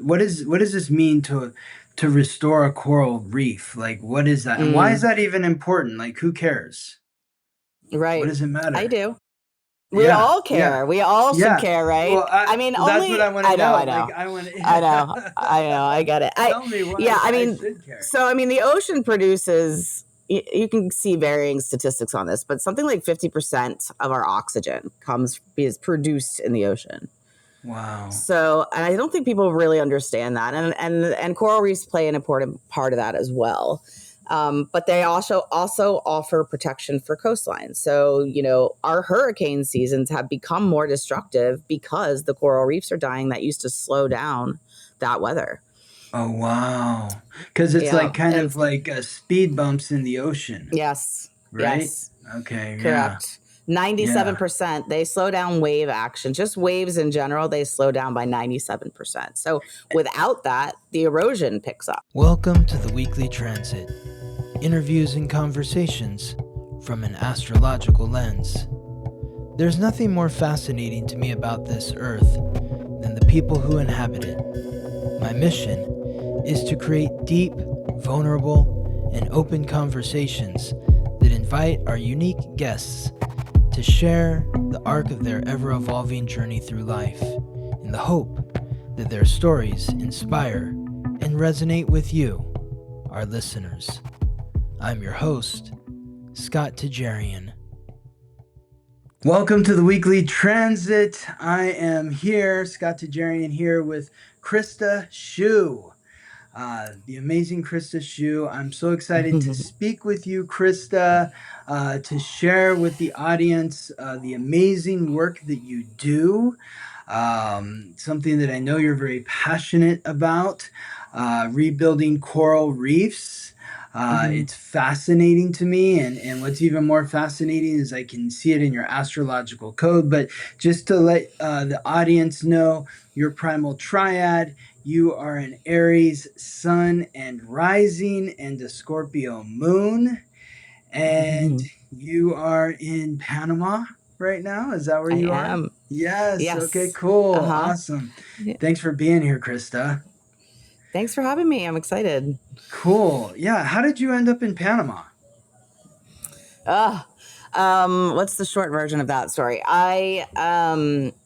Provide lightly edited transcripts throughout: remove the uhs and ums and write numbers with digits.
what does this mean to restore a coral reef? Like, what is that? And why is Mm, that even important? Like, who cares? What right. does it I matter? do. We Yeah, all yeah, care. We all should yeah. care, right? Well, I mean, well, that's what only I want to I know, know. I Like, know, I want I know, I to know, I get it. tell me Yeah, I why I mean, should care. so I mean, the ocean produces. You can see varying statistics on this, but something like 50% of our oxygen is produced in the ocean. Wow. So, and I don't think people really understand that, and coral reefs play an important part of that as well. But they also offer protection for coastlines. So, our hurricane seasons have become more destructive because the coral reefs are dying that used to slow down that weather. Oh, wow. Because it's Yeah, like kind and of like speed bumps in the ocean, yes, right? yes, Okay, yeah, correct. yeah. 97%, they slow down wave action. Just waves in general, they slow down by 97%. So without that, the erosion picks up. Welcome to the Weekly Transit. Interviews and conversations from an astrological lens. There's nothing more fascinating to me about this Earth than the people who inhabit it. My mission is to create deep, vulnerable, and open conversations that invite our unique guests to share the arc of their ever-evolving journey through life, in the hope that their stories inspire and resonate with you, our listeners. I'm your host, Scott Tejerian. Welcome to the Weekly Transit. I am here, Scott Tejerian, here with Krista Shoe. The amazing Krista Shoe. I'm so excited to speak with you, Krista, to share with the audience the amazing work that you do, something that I know you're very passionate about, rebuilding coral reefs. It's fascinating to me, and what's even more fascinating is I can see it in your astrological code. But just to let the audience know, your primal triad, you are an Aries sun and rising and a Scorpio moon. And you are in Panama right now. Is that where I you are? am. Yes. Okay, Yes. cool. Uh-huh. Awesome. Yeah. Thanks for being here, Krista. Thanks for having me. I'm excited. Cool. Yeah. How did you end up in Panama? What's the short version of that story? I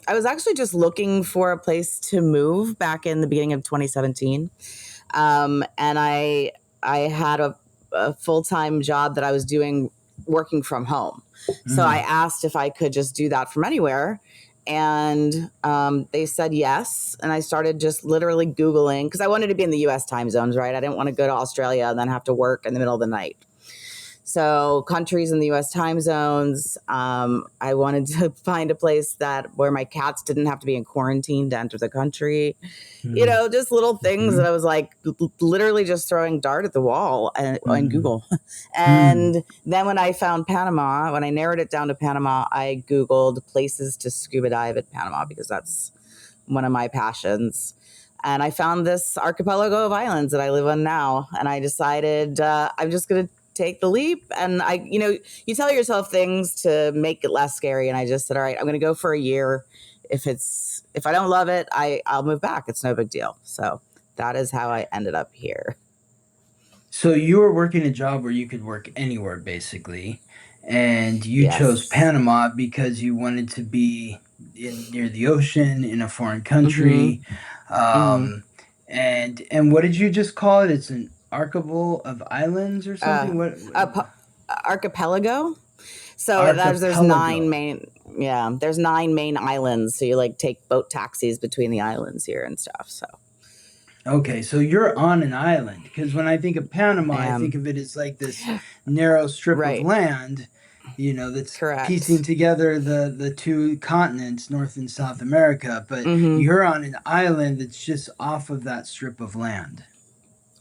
was actually just looking for a place to move back in the beginning of 2017. And I had a full-time job that I was doing working from home. So I asked if I could just do that from anywhere. And they said yes. And I started just literally Googling because I wanted to be in the US time zones, right? I didn't want to go to Australia and then have to work in the middle of the night. So countries in the U.S. time zones. I wanted to find a place where my cats didn't have to be in quarantine to enter the country. Just little things that I was like literally just throwing dart at the wall on Google. And then when I found Panama, when I narrowed it down to Panama, I Googled places to scuba dive at Panama because that's one of my passions. And I found this archipelago of islands that I live on now. And I decided I'm just going to take the leap. And you tell yourself things to make it less scary. And I just said, all right, I'm going to go for a year. If I don't love it, I'll move back. It's no big deal. So that is how I ended up here. So you were working a job where you could work anywhere, basically, and you chose Yes. Panama because you wanted to be near the ocean in a foreign Mm-hmm. country. Mm-hmm. And what did you just call it? It's an archipelago of islands or something. What Archipelago. So there's archipelago? there's 9 main islands. So you take boat taxis between the islands here and stuff. So Okay, so you're on an island because when I think of Panama, I I think am. of it as like this narrow strip of Right. land, that's piecing Correct. together the two continents, North and South America. But Mm-hmm. you're on an island that's just off of that strip of land.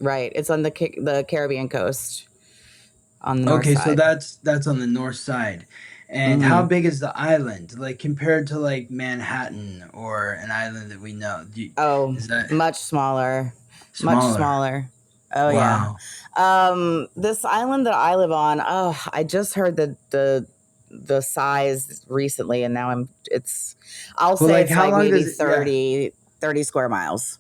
Right. It's on the Caribbean coast on the north Okay, so side. that's on the north side. And how big is the island? Like compared to like Manhattan or an island that we know? Is that Much smaller. Much smaller? smaller. Oh yeah. Wow. This island that I live on, I just heard the size recently and now I'll Well, say like it's how like long maybe does it? Yeah. 30 square miles.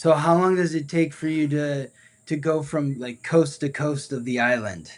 So how long does it take for you to go from like coast to coast of the island?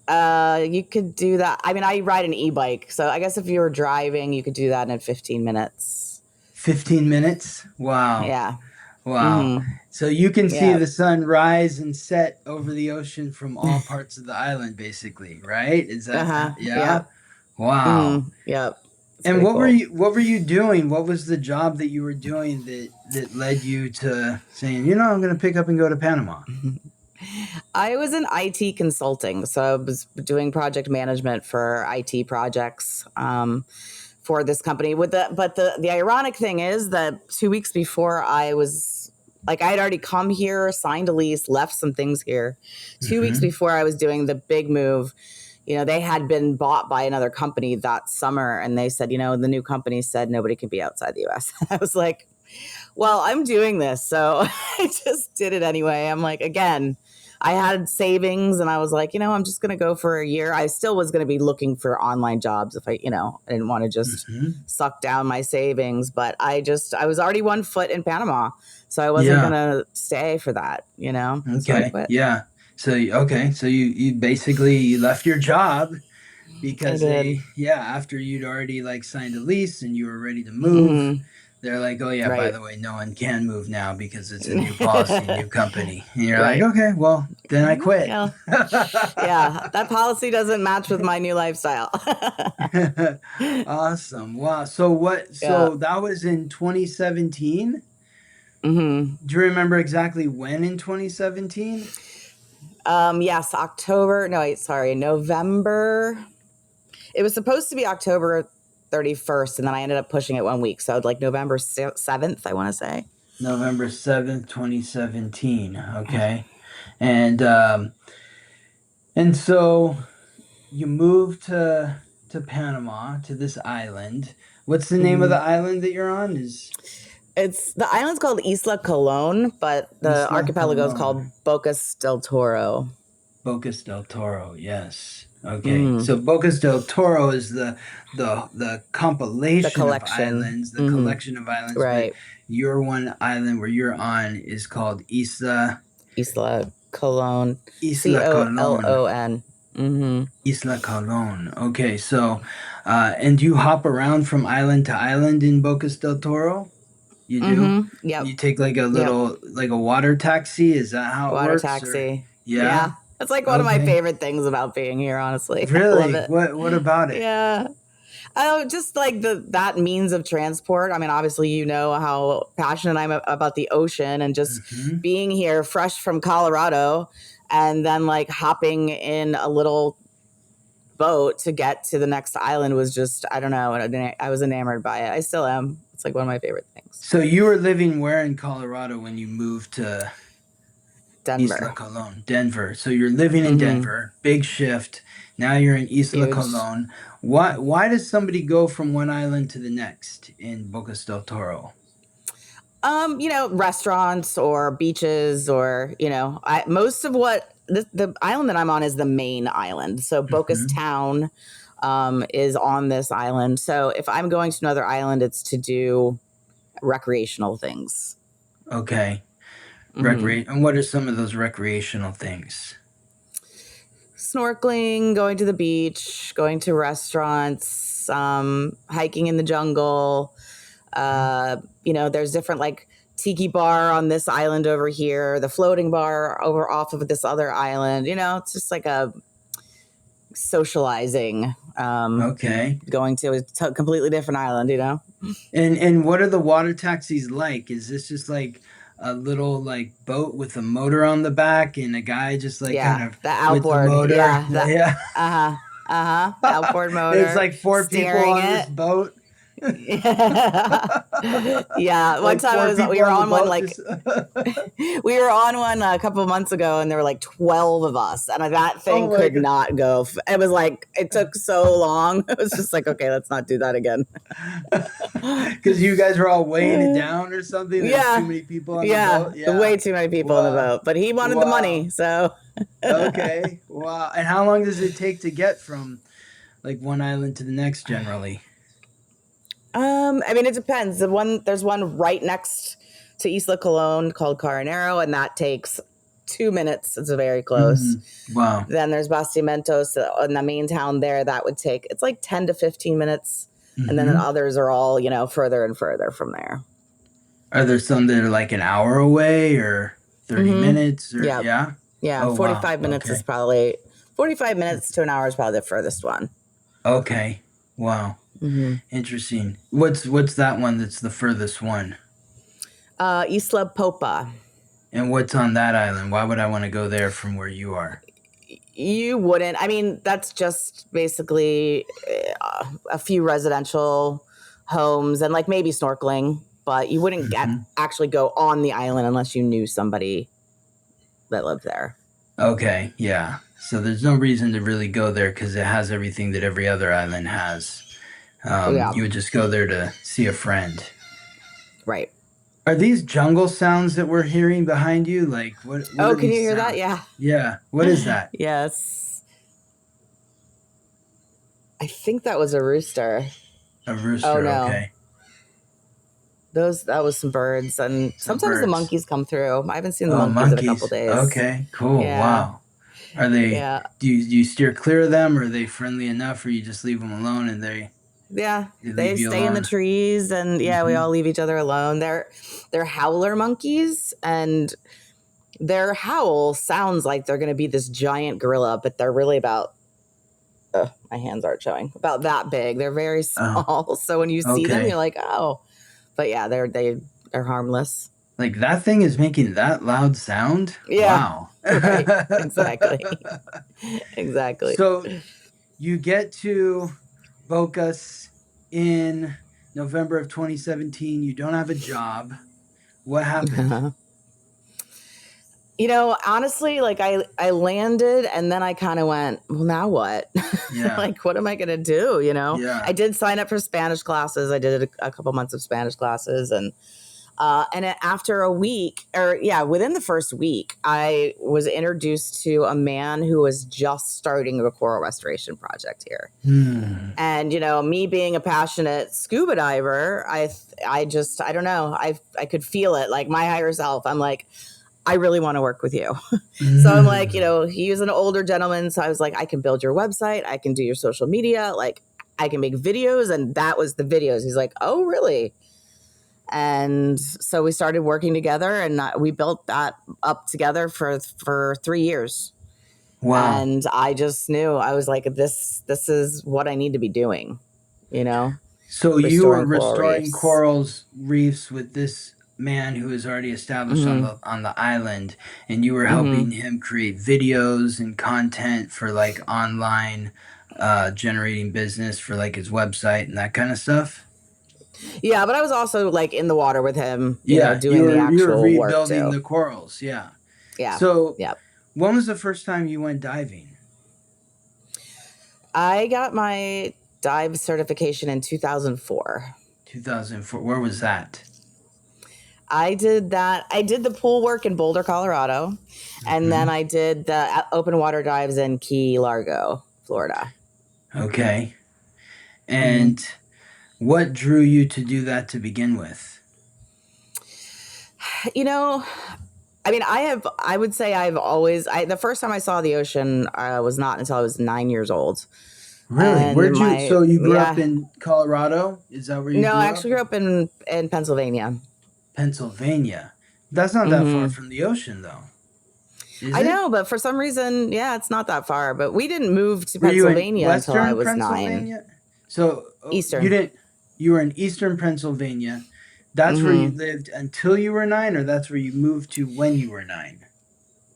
You could do that. I mean, I ride an e-bike, so I guess if you were driving, you could do that in 15 minutes. 15 minutes? Wow. Yeah. Wow. So you can see Yeah. the sun rise and set over the ocean from all parts of the island, basically, right? Is that yeah? Yep. Wow. Yep. It's And pretty what cool. were you doing? What was the job that you were doing that led you to saying, I'm going to pick up and go to Panama? I was in IT consulting, so I was doing project management for IT projects for this company. But the ironic thing is that 2 weeks before I was like, I had already come here, signed a lease, left some things here. 2 weeks before I was doing the big move, they had been bought by another company that summer, and they said, the new company said nobody can be outside the U.S. I was like, well, I'm doing this, so I just did it anyway. I'm like, again, I had savings, and I was like, I'm just going to go for a year. I still was going to be looking for online jobs if I didn't want to just suck down my savings. But I was already 1 foot in Panama, so I wasn't going to stay for that, Okay. So I quit. Yeah. So, okay. So you basically you left your job because after you'd already like signed a lease and you were ready to move, they're like, oh yeah, by the way, no one can move now because it's a new policy, new company. And you're like, okay, well, then I quit. Yeah, that policy doesn't match with my new lifestyle. Awesome. Wow. So that was in 2017? Do you remember exactly when in 2017? Yes, November. It was supposed to be October 31st, and then I ended up pushing it 1 week. So like November 7th, I want to say. November 7th, 2017. Okay. And so you moved to Panama, to this island. What's the name of the island that you're on? The island's called Isla Colón, but the archipelago is called Bocas del Toro. Bocas del Toro, yes. Okay, so Bocas del Toro is the compilation of islands, the collection of islands. Right. But your one island where you're on is called Isla Colón. Isla Colón. Isla Colón. Okay, so and do you hop around from island to island in Bocas del Toro? You do? Yep. You take like a little like a water taxi? Is that how it works? Water taxi. Yeah. That's like one of my favorite things about being here, honestly. Really? I love it. What about it? Yeah. Just like that means of transport. I mean, obviously, how passionate I'm about the ocean, and just being here fresh from Colorado, and then like hopping in a little boat to get to the next island was just, I don't know. I was enamored by it. I still am. It's like one of my favorite things. So you were living where in Colorado when you moved to Denver? Isla Colón, Denver. So you're living in Denver. Big shift. Now you're in Isla Colón. Why does somebody go from one island to the next in Bocas del Toro? Restaurants or beaches, or most of what the island that I'm on is the main island. So Bocas town is on this island. So if I'm going to another island, it's to do recreational things. Okay. And what are some of those recreational things? Snorkeling, going to the beach, going to restaurants, hiking in the jungle. There's different like tiki bar on this island over here, the floating bar over off of this other island. It's just like a socializing. Going to a completely different island. And what are the water taxis like? Is this just like a little like boat with a motor on the back and a guy just like kind of the outboard with the motor? Outboard motor. It's like four people on this boat. Yeah, one time we were on one we were on one a couple of months ago, and there were like 12 of us, and that thing could not go. It was like, it took so long. It was just like, okay, let's not do that again. Because you guys were all weighing it down or something. There's too many people on the boat. Yeah, way too many people on the boat, but he wanted the money, so. Okay, wow. And how long does it take to get from like one island to the next generally? I mean, it depends. There's one right next to Isla Colón called Caranero, and that takes 2 minutes. It's very close. Wow. Then there's Bastimentos in the main town there. That would take, it's like 10 to 15 minutes. And then the others are all, further and further from there. Are there some that are like an hour away or 30 minutes? Or, yeah. Yeah. 45 minutes is probably 45 minutes to an hour is probably the furthest one. Okay. Wow. Interesting. What's that one that's the furthest one? Isla Popa. And what's on that island? Why would I want to go there from where you are? You wouldn't. I mean, that's just basically a few residential homes and like maybe snorkeling, but you wouldn't actually go on the island unless you knew somebody that lived there. Okay, yeah. So there's no reason to really go there because it has everything that every other island has. You would just go there to see a friend. Right. Are these jungle sounds that we're hearing behind you? Like what can you hear that? Yeah. Yeah. What is that? Yes. I think that was a rooster. A rooster, oh, no. Okay. That was some birds, and sometimes the monkeys come through. I haven't seen the monkeys in a couple days. Okay, cool. Yeah. Wow. Are they? Do you steer clear of them, or are they friendly enough, or you just leave them alone and they? Yeah, they stay in the trees, and we all leave each other alone. They're howler monkeys, and their howl sounds like they're going to be this giant gorilla, but they're really about. My hands aren't showing. About that big. They're very small, so when you see them, you're like, oh. But yeah, they're harmless. Like that thing is making that loud sound? Yeah. Wow. Right. Exactly. So you get to Bocas in November of 2017. You don't have a job. What happened? Honestly, like I landed and then I kind of went, well, now what? Yeah. Like, what am I going to do? Yeah. I did sign up for Spanish classes. I did a couple months of Spanish classes, and after a week within the first week, I was introduced to a man who was just starting a coral restoration project here. And, me being a passionate scuba diver, I don't know. I could feel it, like my higher self. I'm like, I really want to work with you. So I'm like, he's an older gentleman. So I was like, I can build your website. I can do your social media. Like I can make videos. And that was the videos. He's like, oh, really? And so we started working together, and we built that up together for 3 years. Wow. And I just knew, I was like, this is what I need to be doing, So you were restoring corals reefs with this man who was already established on the island, and you were helping him create videos and content for like online generating business for like his website and that kind of stuff. Yeah, but I was also like in the water with him, doing the actual you were work rebuilding too. the corals. Yeah. So when was the first time you went diving? I got my dive certification in 2004. 2004. Where was that? I did that. I did the pool work in Boulder, Colorado. And then I did the open water dives in Key Largo, Florida. Okay. And what drew you to do that to begin with? I would say I've always, the first time I saw the ocean was not until I was 9 years old. Really? So you grew up in Colorado? Is that where you grew up? No, I actually grew up in Pennsylvania. Pennsylvania. That's not that far from the ocean, though. I know, but for some reason, it's not that far. But we didn't move to Pennsylvania until I was 9. So Eastern. You were in Eastern Pennsylvania. That's where you lived until you were 9, or that's where you moved to when you were 9?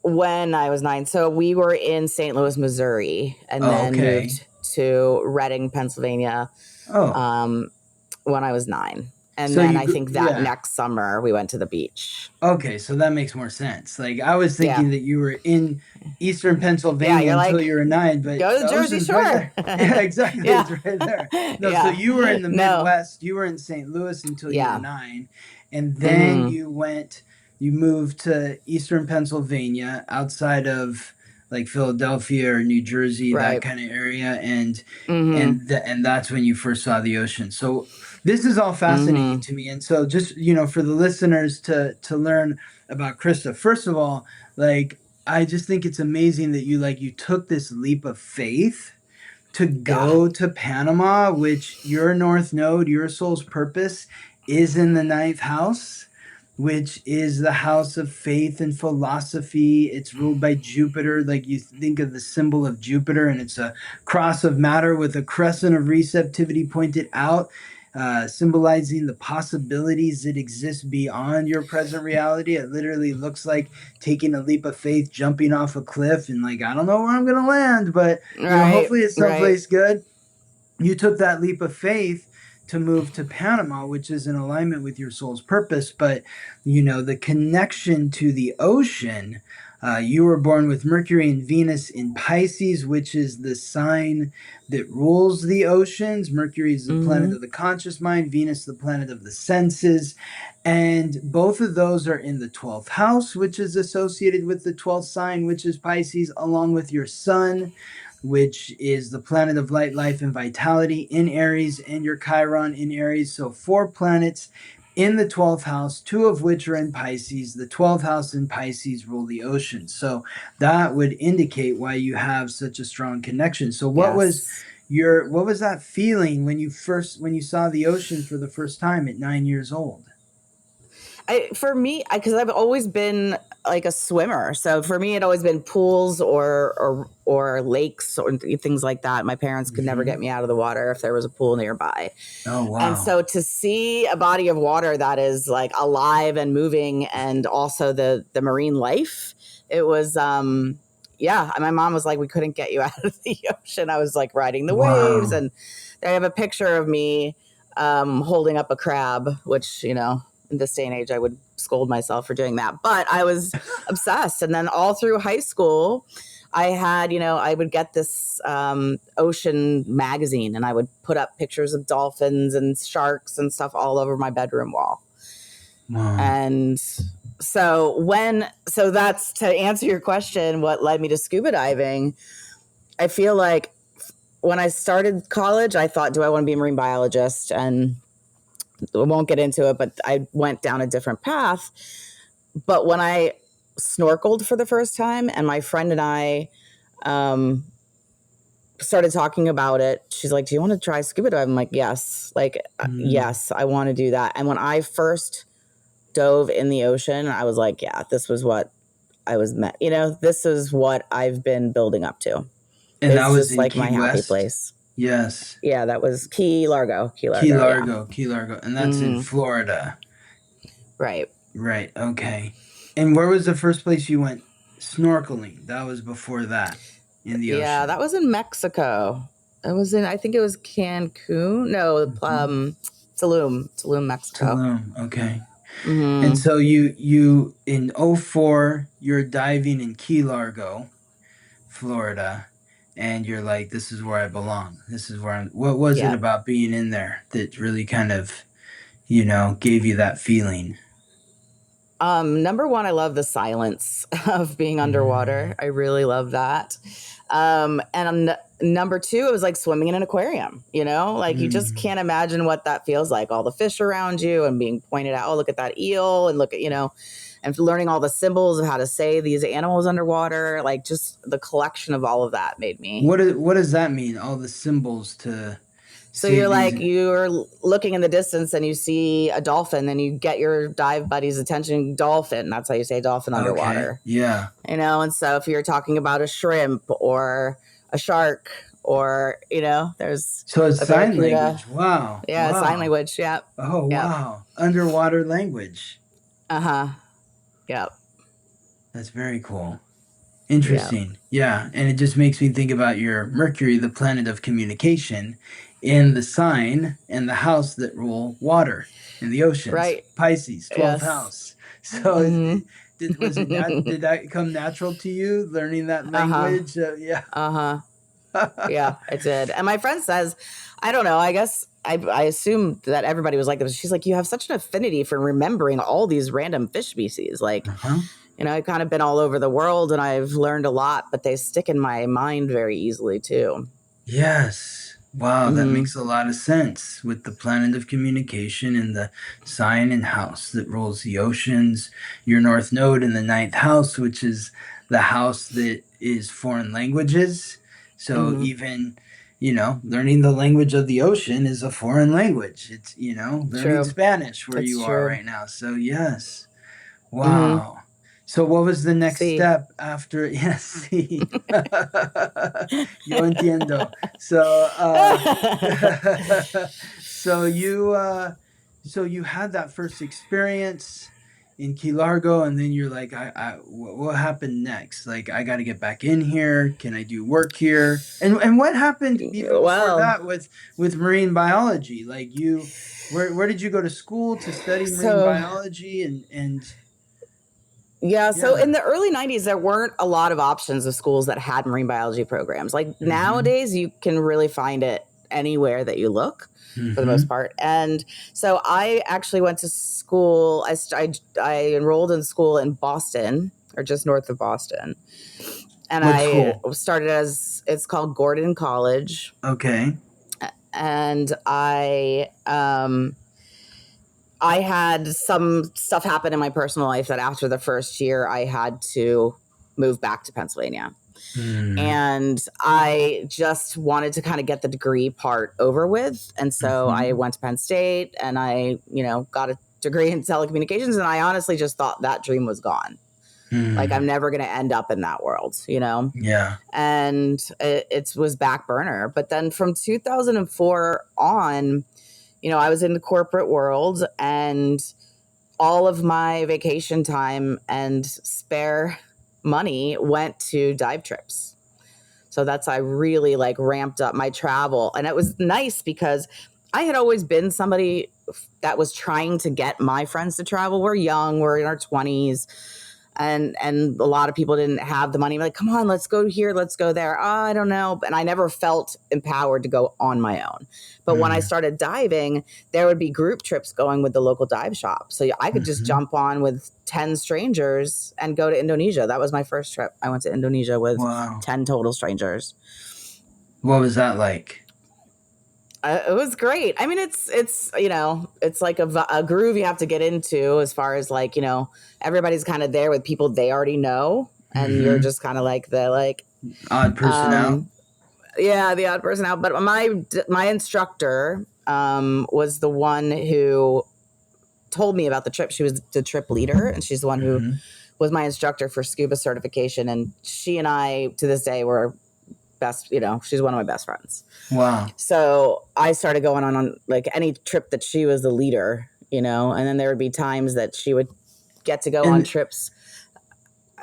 When I was 9. So we were in St. Louis, Missouri, and then moved to Reading, Pennsylvania when I was 9. And so then I think that next summer we went to the beach. Okay, so that makes more sense. Like I was thinking that you were in Eastern Pennsylvania until you were 9, but go to the Jersey Shore. Right yeah, exactly. It's right there. No, so you were in the Midwest. You were in St. Louis until you were 9, and then you moved to Eastern Pennsylvania, outside of like Philadelphia or New Jersey, that kind of area, and that's when you first saw the ocean. So This is all fascinating to me. And so just, for the listeners to learn about Krista, first of all, like, I just think it's amazing that you took this leap of faith to go to Panama, which your North Node, your soul's purpose, is in the ninth house, which is the house of faith and philosophy. It's ruled by Jupiter. Like, you think of the symbol of Jupiter, and it's a cross of matter with a crescent of receptivity pointed out, symbolizing the possibilities that exist beyond your present reality. It literally looks like taking a leap of faith, jumping off a cliff, and like, I don't know where I'm going to land, but hopefully it's someplace good. You took that leap of faith to move to Panama, which is in alignment with your soul's purpose. But, the connection to the ocean, you were born with Mercury and Venus in Pisces, which is the sign that rules the oceans. Mercury is the planet of the conscious mind, Venus the planet of the senses. And both of those are in the 12th house, which is associated with the 12th sign, which is Pisces, along with your sun, which is the planet of light, life, and vitality in Aries, and your Chiron in Aries. So 4 planets in the 12th house, 2 of which are in Pisces. The 12th house in Pisces rule the ocean. So that would indicate why you have such a strong connection. So what was that feeling when you saw the ocean for the first time at 9 years old? For me, because I've always been like a swimmer, so for me, it always been pools or lakes or things like that. My parents could never get me out of the water if there was a pool nearby. Oh, wow! And so to see a body of water that is like alive and moving, and also the marine life, it was my mom was like, we couldn't get you out of the ocean. I was like riding the waves, and I have a picture of me holding up a crab, which in this day and age, I would scold myself for doing that. But I was obsessed. And then all through high school, I had, I would get this ocean magazine, and I would put up pictures of dolphins and sharks and stuff all over my bedroom wall. Wow. And so that's to answer your question, what led me to scuba diving. I feel like when I started college, I thought, do I want to be a marine biologist? And I won't get into it, but I went down a different path. But when I snorkeled for the first time, and my friend and I started talking about it, she's like, do you want to try scuba diving? I'm like, yes. Yes, I want to do that. And when I first dove in the ocean, I was like, yeah, this was what I was meant. This is what I've been building up to. And that was just like my happy place. Yes. Yeah, that was Key Largo. Key Largo. And that's in Florida. Right. Right. Okay. And where was the first place you went snorkeling? That was before that in the ocean. Yeah, that was in Mexico. I think it was Cancun. No, Tulum, Mexico. Tulum. Okay. And so you in 2004, you're diving in Key Largo, Florida. And you're like, this is where I belong. This is where what was it about being in there that really kind of, gave you that feeling? Number one, I love the silence of being underwater. I really love that. And number two, it was like swimming in an aquarium, you just can't imagine what that feels like. All the fish around you and being pointed out, oh, look at that eel, and look at, and learning all the symbols of how to say these animals underwater, like just the collection of all of that made me. What does that mean? All the symbols to. So you're looking in the distance and you see a dolphin, and you get your dive buddy's attention. Dolphin. That's how you say dolphin underwater. Yeah. And so if you're talking about a shrimp or a shark, or there's it's sign language. Wow. Yeah, wow. Sign language. Yeah. Oh wow, underwater language. Yep. That's very cool. Interesting. Yeah. And it just makes me think about your Mercury, the planet of communication, in the sign and the house that rule water in the oceans. Right. Pisces, 12th house. So did that come natural to you, learning that language? Yeah. Yeah, it did. And my friend says, I don't know, I guess I assumed that everybody was like this. She's like, you have such an affinity for remembering all these random fish species. Like, I've kind of been all over the world and I've learned a lot, but they stick in my mind very easily too. Yes. Wow, that Mm-hmm. makes a lot of sense with the planet of communication and the sign and house that rules the oceans, your North Node in the ninth house, which is the house that is foreign languages. So Mm-hmm. even, learning the language of the ocean is a foreign language. It's, learning True. Spanish where It's you are true. right now. So yes. Mm-hmm. Wow. So what was the next See. step after? Yes, sí. Yo entiendo. So so you had that first experience in Key Largo, and then you're like, what happened next? Like, I got to get back in here. Can I do work here? And what happened even before Well, that with marine biology? Like where did you go to school to study marine so biology and yeah, so yeah. in the early 90s, there weren't a lot of options of schools that had marine biology programs. Like Mm-hmm. nowadays, you can really find it anywhere that you look for the most Mm-hmm. part. And so I actually went to school. I enrolled in school in Boston, or just north of Boston. And What I school? started it's called Gordon College. Okay. And I had some stuff happen in my personal life that after the first year, I had to move back to Pennsylvania. Mm. And I just wanted to kind of get the degree part over with. And so I Mm-hmm. went to Penn State and I, got a degree in telecommunications. And I honestly just thought that dream was gone. Like I'm Mm. never going to end up in that world, Yeah. and it was back burner. But then from 2004 on, I was in the corporate world and all of my vacation time and spare money went to dive trips. So I really like ramped up my travel. And it was nice because I had always been somebody that was trying to get my friends to travel. We're young, we're in our 20s. And a lot of people didn't have the money. Like, come on, let's go here, let's go there. Oh, I don't know. And I never felt empowered to go on my own. But when I Mm. started diving, there would be group trips going with the local dive shop. So I could just Mm-hmm. jump on with 10 strangers and go to Indonesia. That was my first trip. I went to Indonesia with Wow. 10 total strangers. What was that like? It was great. I mean, it's it's like a groove you have to get into as far as like, everybody's kind of there with people they already know. And you're Mm-hmm. just kind of like Odd person out. yeah, the odd person out. But my instructor was the one who told me about the trip. She was the trip leader, and she's the one who Mm-hmm. was my instructor for scuba certification. And she and I, to this day, were best. She's one of my best friends. Wow. So I started going on like any trip that she was the leader, and then there would be times that she would get to go on And trips.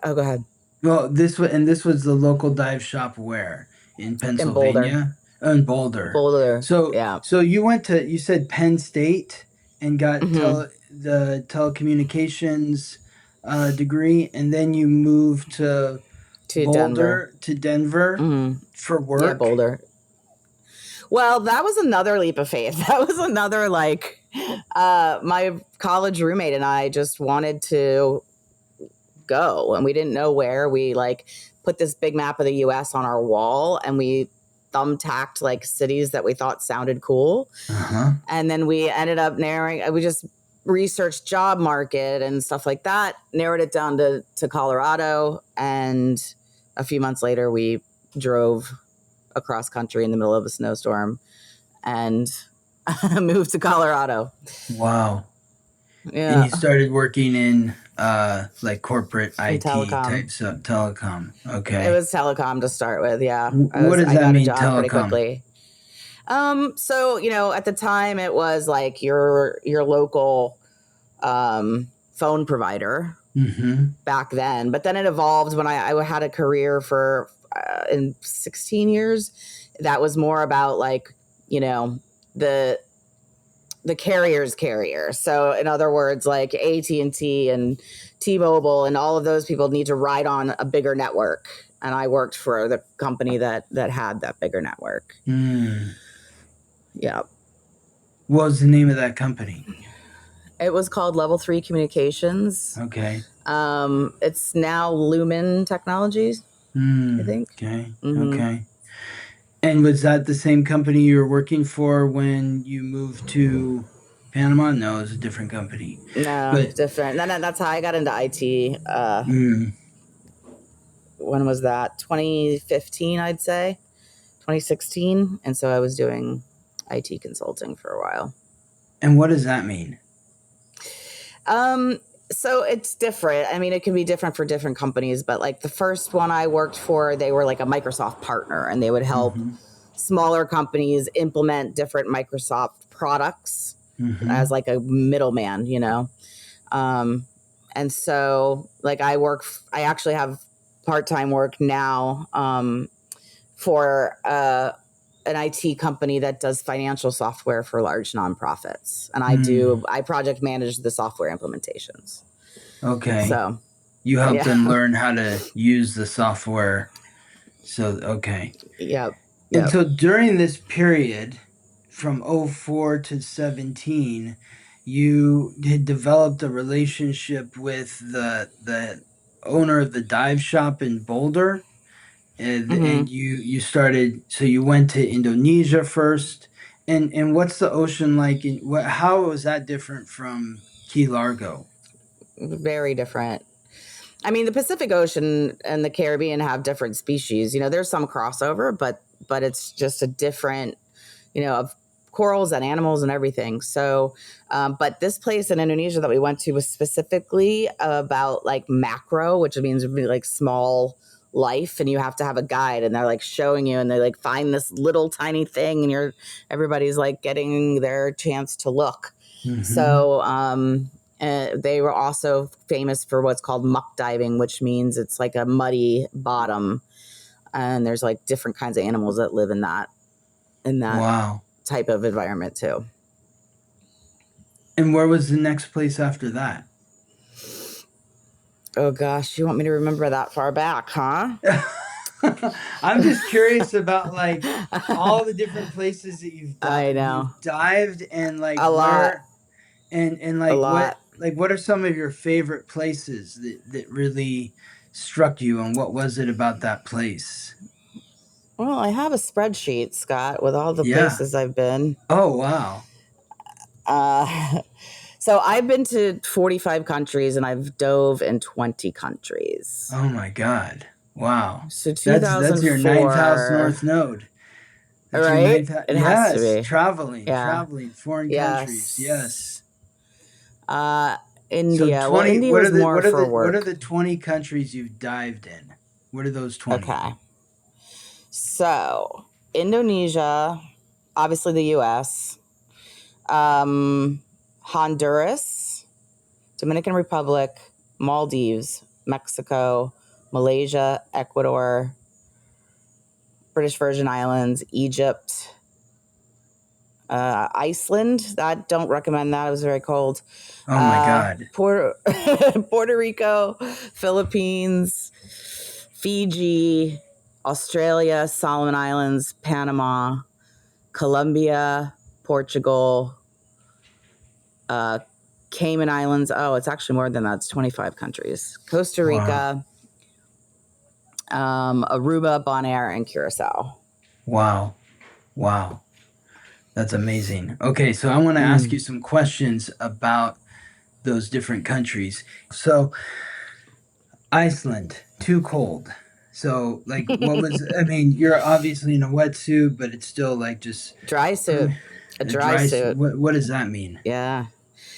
Oh, go ahead. well, this was the local dive shop where in In Boulder. Pennsylvania. Oh, in Boulder. Boulder. So Yeah. you said Penn State and got Mm-hmm. the telecommunications degree, and then you moved to To Denver. Denver Mm-hmm. for Yeah, work. Boulder. Well, that was another leap of faith. That was another my college roommate and I just wanted to go, and we didn't know where. We put this big map of the US on our wall, and we thumbtacked like cities that we thought sounded cool. Uh-huh. And then we ended up we just researched job market and stuff like that, narrowed it down to Colorado. And a few months later, we drove across country in the middle of a snowstorm and moved to Colorado. Wow. Yeah. And you started working in like corporate In IT telecom. type stuff, telecom. Okay. It was telecom to start with. Yeah. What does I that got mean, a job pretty telecom? quickly. So, at the time it was like your local phone provider Mm-hmm. back then. But then it evolved when I had a career for in 16 years. That was more about the carrier's carrier. So in other words, like AT&T and T-Mobile and all of those people need to ride on a bigger network. And I worked for the company that had that bigger network. Mm. Yeah. What was the name of that company? It was called Level 3 Communications. Okay. It's now Lumen Technologies, I think. Okay. Mm-hmm. Okay. And was that the same company you were working for when you moved to Panama? No, it was a different company. No, But different. No, that's how I got into IT. mm, When was that? 2015, I'd say. 2016. And so I was doing IT consulting for a while. and what does that mean? So it's different. I mean, it can be different for different companies, but like the first one I worked for, they were like a Microsoft partner, and they would help smaller companies implement different Microsoft products as like a middleman, you know? And so like I actually have part-time work now, for, an IT company that does financial software for large nonprofits. And I project manage the software implementations. Okay. So you help them learn how to use the software. So, okay. Yep. And so during this period from 04 to 17, you had developed a relationship with the owner of the dive shop in Boulder. And you started, so you went to Indonesia first. And what's the ocean like? How was that different from Key Largo? Very different. I mean, the Pacific Ocean and the Caribbean have different species. You know, there's some crossover, but it's just a different, you know, of corals and animals and everything. So, but this place in Indonesia that we went to was specifically about like macro, which means like small life, and you have to have a guide, and they're like showing you, and they like find this little tiny thing, and everybody's like getting their chance to look. So, they were also famous for what's called muck diving, which means it's like a muddy bottom, and there's like different kinds of animals that live in that Wow. type of environment too. And where was the next place after that? Oh gosh, you want me to remember that far back, huh? I'm just curious about like all the different places that you've I know. You've dived, and like A lot. And like what are some of your favorite places that really struck you, and what was it about that place? Well, I have a spreadsheet, Scott, with all the places I've been. Oh, wow. So I've been to 45 countries, and I've dove in 20 countries. Oh my God. Wow. So 2004. That's your 9th house north node. That's right? It has to be. Traveling, foreign countries. Yes. India. So 20, well, India was more for work. What are the 20 countries you've dived in? What are those 20? Okay. So Indonesia, obviously the U.S., Honduras, Dominican Republic, Maldives, Mexico, Malaysia, Ecuador, British Virgin Islands, Egypt, Iceland. I don't recommend that. It was very cold. Oh my God. Puerto Rico, Philippines, Fiji, Australia, Solomon Islands, Panama, Colombia, Portugal, Cayman Islands. Oh, it's actually more than that. It's 25 countries. Costa Rica, Aruba, Bonaire, and Curacao. Wow. That's amazing. Okay, so I want to ask you some questions about those different countries. So, Iceland, too cold. So, like, what was, I mean, you're obviously in a wetsuit, but it's still like just... Dry suit. A dry suit. What does that mean? Yeah.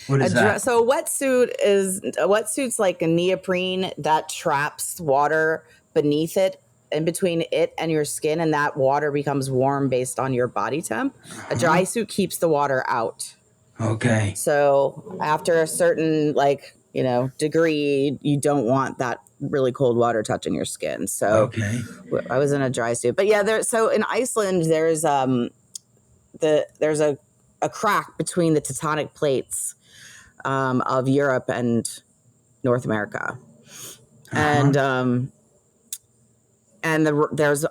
What is that? So a wetsuit's like a neoprene that traps water beneath it, in between it and your skin, and that water becomes warm based on your body temp. A dry suit keeps the water out. Okay. So after a certain degree, you don't want that really cold water touching your skin. So I was in a dry suit. But yeah, so in Iceland there's a crack between the tectonic plates of Europe and North America. And there's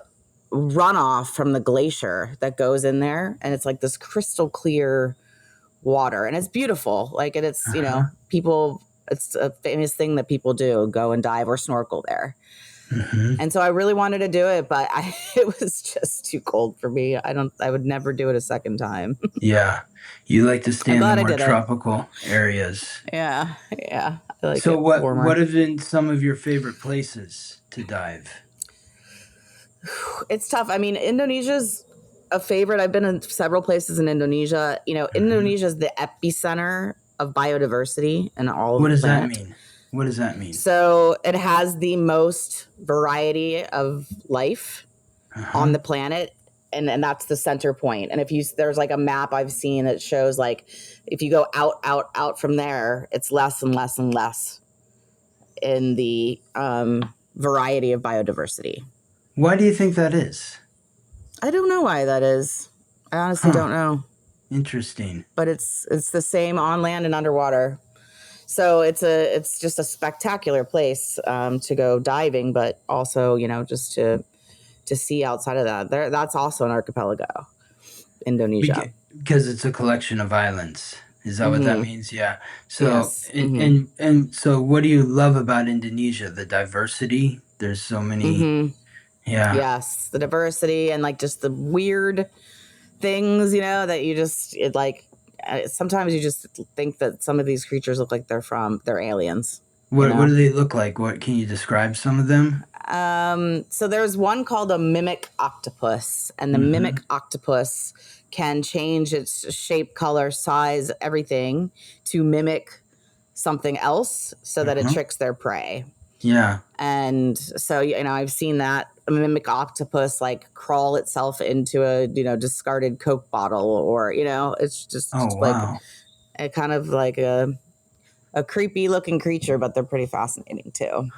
runoff from the glacier that goes in there, and it's like this crystal clear water, and it's beautiful. Like, and it's, people, it's a famous thing that people do, go and dive or snorkel there. And so I really wanted to do it, but it was just too cold for me. I would never do it a second time. Yeah. You like to stay I'm in the glad I more did it. tropical areas. Yeah. I like So it warmer. what have been some of your favorite places to dive? It's tough. I mean, Indonesia's a favorite. I've been in several places in Indonesia. Indonesia is the epicenter of biodiversity and all What of the does that planet. mean? What does that mean? So it has the most variety of life on the planet. And that's the center point. And there's like a map I've seen that shows like, if you go out from there, it's less and less and less in the variety of biodiversity. Why do you think that is? I don't know why that is. I honestly don't know. Interesting. But it's the same on land and underwater. So it's just a spectacular place to go diving, but also, just to see outside of that. That's also an archipelago, Indonesia. Because it's a collection of islands. Is that what that means? Yeah. So Yes. and so what do you love about Indonesia? The diversity? There's so many. Yeah. Yes, the diversity and like just the weird things, that you just sometimes you just think that some of these creatures look like they're aliens. What do they look like? What can you describe some of them? So there's one called a mimic octopus, and the mimic octopus can change its shape, color, size, everything to mimic something else so that it tricks their prey. Yeah. And so, I've seen that a mimic octopus like crawl itself into a, discarded Coke bottle, or, it's just like a kind of like a creepy looking creature, but they're pretty fascinating too.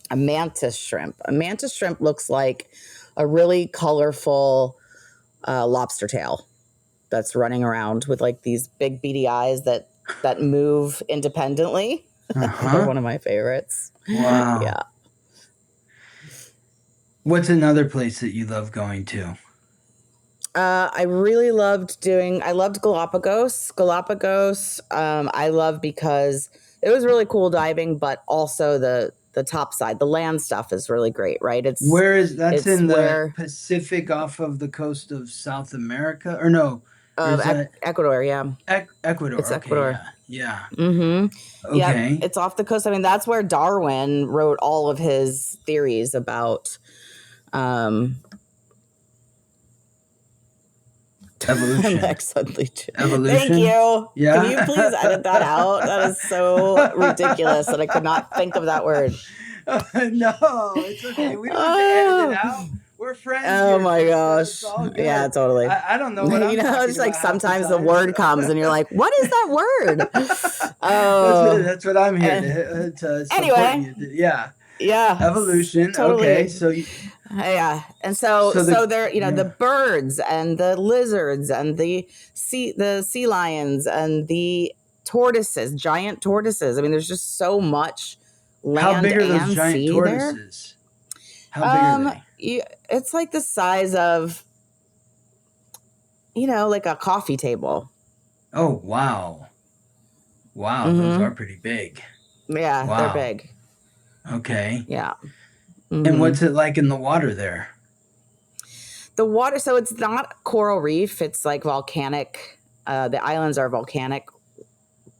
A mantis shrimp. A mantis shrimp looks like a really colorful lobster tail that's running around with like these big beady eyes that move independently. They're one of my favorites. Wow. Yeah. What's another place that you love going to? I really loved Galapagos. I love because it was really cool diving, but also the top side, the land stuff is really great, right? Where is that's in the Pacific off of the coast of South America? Or no? Ecuador, yeah. Ecuador. It's Ecuador. Yeah. Mm-hmm. Okay. Yeah, it's off the coast. I mean, that's where Darwin wrote all of his theories about evolution. Evolution. Thank you. Yeah. Can you please edit that out? That is so ridiculous that I could not think of that word. No, it's okay. We don't have to edit it out. We're friends. Oh my gosh. Yeah, totally. I don't know what I'm it's like sometimes the word comes and you're like, what is that word? That's what I'm here to support anyway. You. Yeah. Yeah. Evolution. Totally. Okay. So yeah. And so there, the birds and the lizards and the sea lions and the tortoises, giant tortoises. I mean, there's just so much land. How big are those giant tortoises? How big are they? It's like the size of, like a coffee table. Oh, wow. Wow, those are pretty big. Yeah, they're big. Okay. Yeah. And what's it like in the water there? The water, so it's not coral reef. It's like volcanic. The islands are volcanic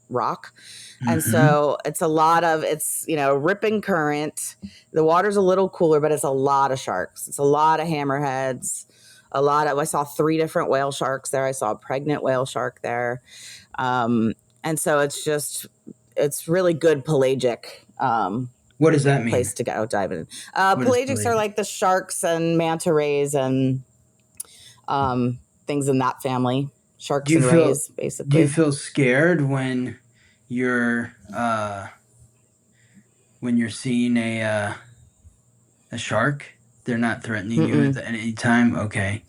rock. And so it's ripping current. The water's a little cooler, but it's a lot of sharks. It's a lot of hammerheads. I saw 3 different whale sharks there. I saw a pregnant whale shark there. And so it's really good pelagic. What does that mean? Place to go dive in. Pelagics are like the sharks and manta rays and things in that family. Sharks and rays, basically. Do you feel scared when you're seeing a shark? They're not threatening you at any time? Okay.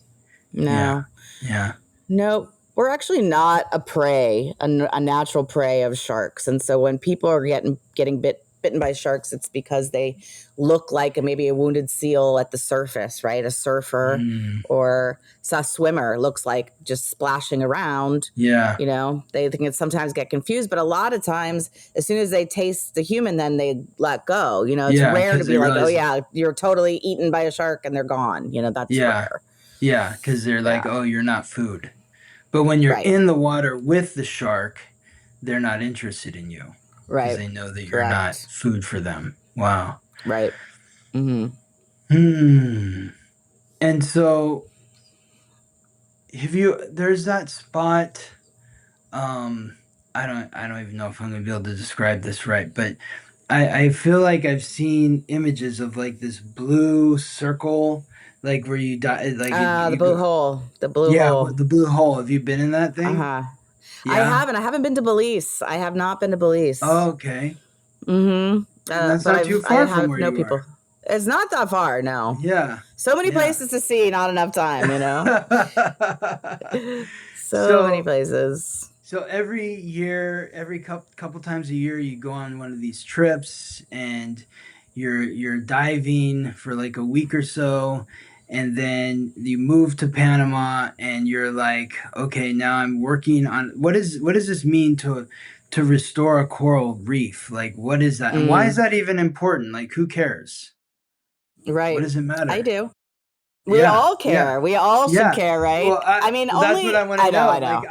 No. Yeah. No, we're actually not a natural prey of sharks. And so when people are getting bit bitten by sharks, it's because they look like maybe a wounded seal at the surface, right? A surfer or a swimmer looks like just splashing around. Yeah. You know, they think it sometimes get confused, but a lot of times, as soon as they taste the human, then they let go. You know, it's rare to be like, oh yeah, you're totally eaten by a shark and they're gone. You know, that's rare. Yeah, because they're like, oh, you're not food. But when you're in the water with the shark, they're not interested in you. Right. Because they know that you're not food for them. Wow. Right. And so there's that spot, I don't even know if I'm gonna be able to describe this right, but I feel like I've seen images of like this blue circle, like where you die, like the blue hole. The blue hole. Yeah, the blue hole. Have you been in that thing? Yeah. I haven't been to Belize. I have not been to Belize. Oh, okay. That's not too far from where you are. It's not that far, no. Yeah. So many places to see, not enough time, you know? so many places. So every year, every couple times a year, you go on one of these trips and you're diving for like a week or so, and then you move to Panama and you're like, okay, now I'm working on what does this mean to restore a coral reef? Like, what is that? And why is that even important? Like, who cares? Right. What does it matter? I do. We all care. Yeah. We all should care, right? Well, only that's what I want to know. I know. Like,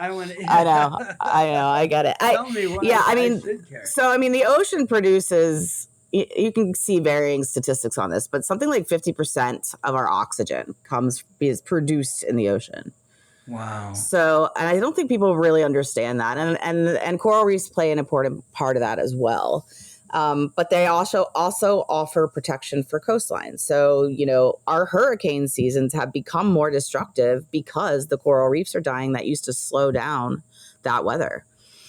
I know. I get it. Tell me why I should care. So, the ocean produces, you can see varying statistics on this, but something like 50% of our oxygen is produced in the ocean. Wow. So, and I don't think people really understand that. And coral reefs play an important part of that as well. But they also offer protection for coastlines. So, our hurricane seasons have become more destructive because the coral reefs are dying that used to slow down that weather.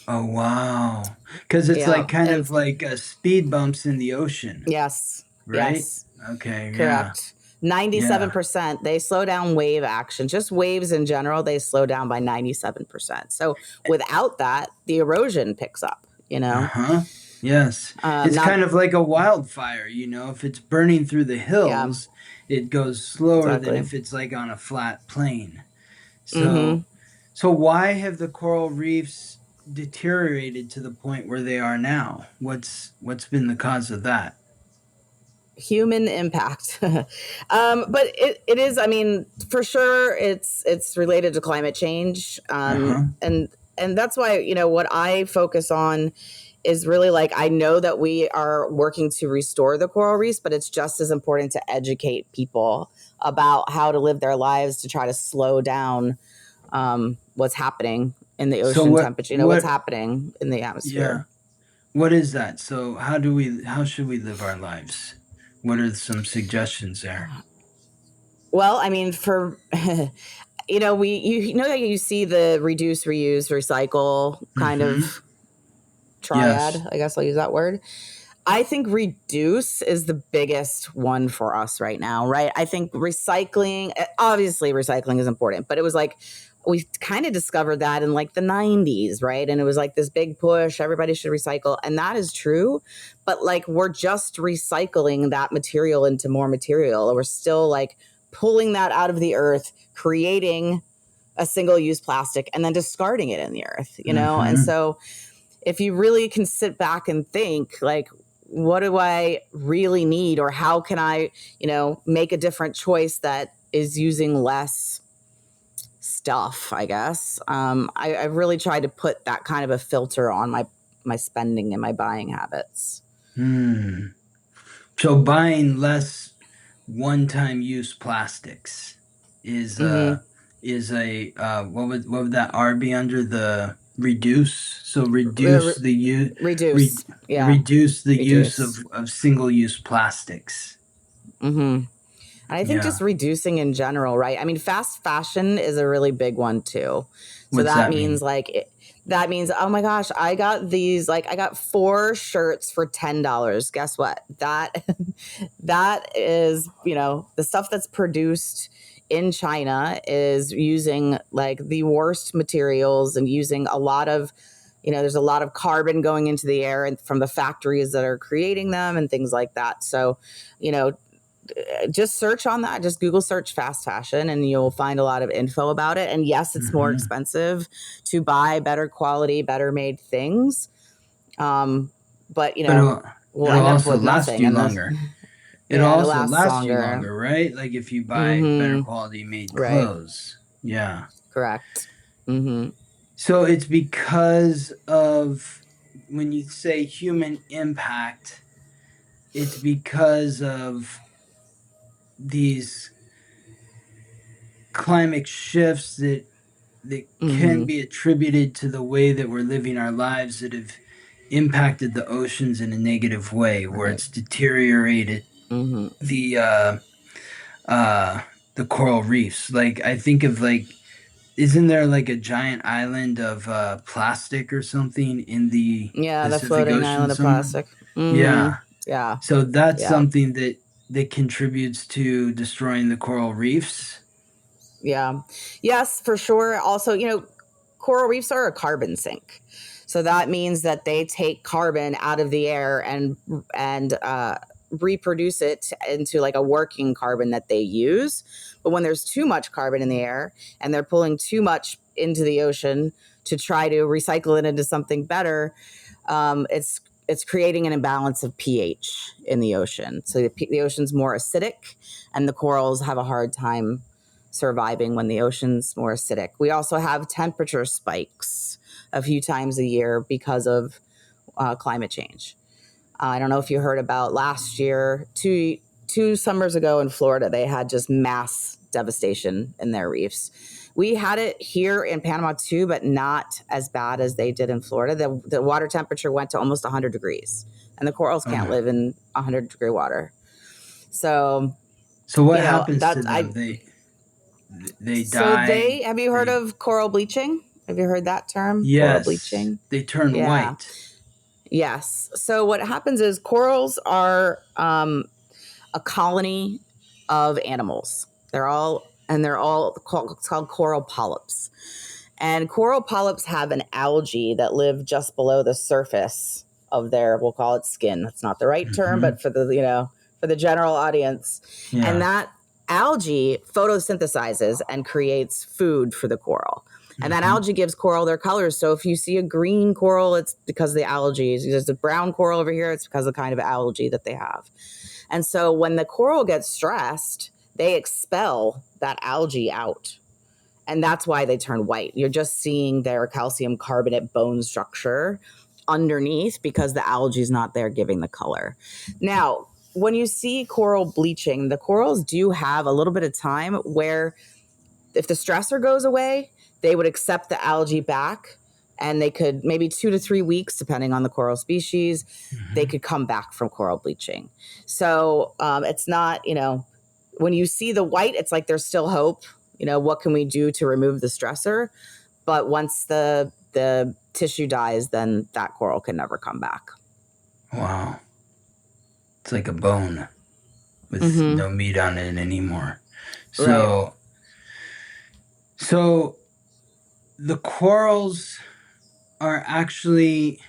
Oh, wow. Because it's like kind of like speed bumps in the ocean. Yes. Right? Yes. Okay. Correct. 97%. They slow down wave action. Just waves in general, they slow down by 97%. So without that, the erosion picks up, Yes. It's kind of like a wildfire, if it's burning through the hills, it goes slower than if it's like on a flat plain. So so why have the coral reefs deteriorated to the point where they are now? What's been the cause of that? Human impact. But it is, for sure it's related to climate change. And that's why, what I focus on is really like, I know that we are working to restore the coral reefs, but it's just as important to educate people about how to live their lives to try to slow down what's happening in the ocean temperature, what's happening in the atmosphere. Yeah. What is that? So how should we live our lives? What are some suggestions there? Well, for you see the reduce, reuse, recycle kind of triad. Yes. I guess I'll use that word. I think reduce is the biggest one for us right now, right? I think obviously recycling is important, but it was like, we kind of discovered that in like the 90s, right? And it was like this big push, everybody should recycle. And that is true. But like, we're just recycling that material into more material. We're still like pulling that out of the earth, creating a single-use plastic, and then discarding it in the earth, And so if you really can sit back and think, like, what do I really need? Or how can I, make a different choice that is using less stuff, I guess. I really try to put that kind of a filter on my spending and my buying habits. So buying less one-time use plastics is what would that R be under? The reduce? So reduce the use. Reduce the use of single-use plastics. I think just reducing in general, right? Fast fashion is a really big one too. So that means oh my gosh, I got these, like I got 4 shirts for $10. Guess what? That is, the stuff that's produced in China is using like the worst materials and using a lot of there's a lot of carbon going into the air and from the factories that are creating them and things like that. So, just search on that. Just Google search fast fashion and you'll find a lot of info about it. And yes, it's more expensive to buy better quality, better made things. But we'll end up with nothing. Longer. It'll also last you longer, right? Like if you buy better quality made clothes. Right. Yeah. Correct. So it's because of, when you say human impact, it's because of these climate shifts that can be attributed to the way that we're living our lives that have impacted the oceans in a negative way, where it's deteriorated the coral reefs. Like I think of isn't there like a giant island of plastic or something in the Pacific the floating Ocean island somewhere? of plastic. Yeah. So that's something that contributes to destroying the coral reefs. Yeah. Yes, for sure. Also, coral reefs are a carbon sink. So that means that they take carbon out of the air and reproduce it into like a working carbon that they use. But when there's too much carbon in the air and they're pulling too much into the ocean to try to recycle it into something better, it's creating an imbalance of pH in the ocean. So the ocean's more acidic and the corals have a hard time surviving when the ocean's more acidic. We also have temperature spikes a few times a year because of climate change. I don't know if you heard about last year, two summers ago in Florida, they had just mass devastation in their reefs. We had it here in Panama too, but not as bad as they did in Florida. The water temperature went to almost 100 degrees and the corals can't live in 100-degree water. So what happens to them? They die. Have you heard of coral bleaching? Have you heard that term? Yes. Coral bleaching. They turn white. Yes. So what happens is corals are a colony of animals. They're all it's called coral polyps. And coral polyps have an algae that live just below the surface of their, we'll call it skin. That's not the right term, but for the general audience. Yeah. And that algae photosynthesizes and creates food for the coral. And that algae gives coral their colors. So if you see a green coral, it's because of the algae. There's a brown coral over here, it's because of the kind of algae that they have. And so when the coral gets stressed, they expel that algae out. And that's why they turn white. You're just seeing their calcium carbonate bone structure underneath because the algae is not there giving the color. Now, when you see coral bleaching, the corals do have a little bit of time where if the stressor goes away, they would accept the algae back and they could maybe 2 to 3 weeks, depending on the coral species, they could come back from coral bleaching. So it's not, when you see the white, it's like there's still hope. What can we do to remove the stressor? But once the tissue dies, then that coral can never come back. Wow. It's like a bone with no meat on it anymore. So the corals are actually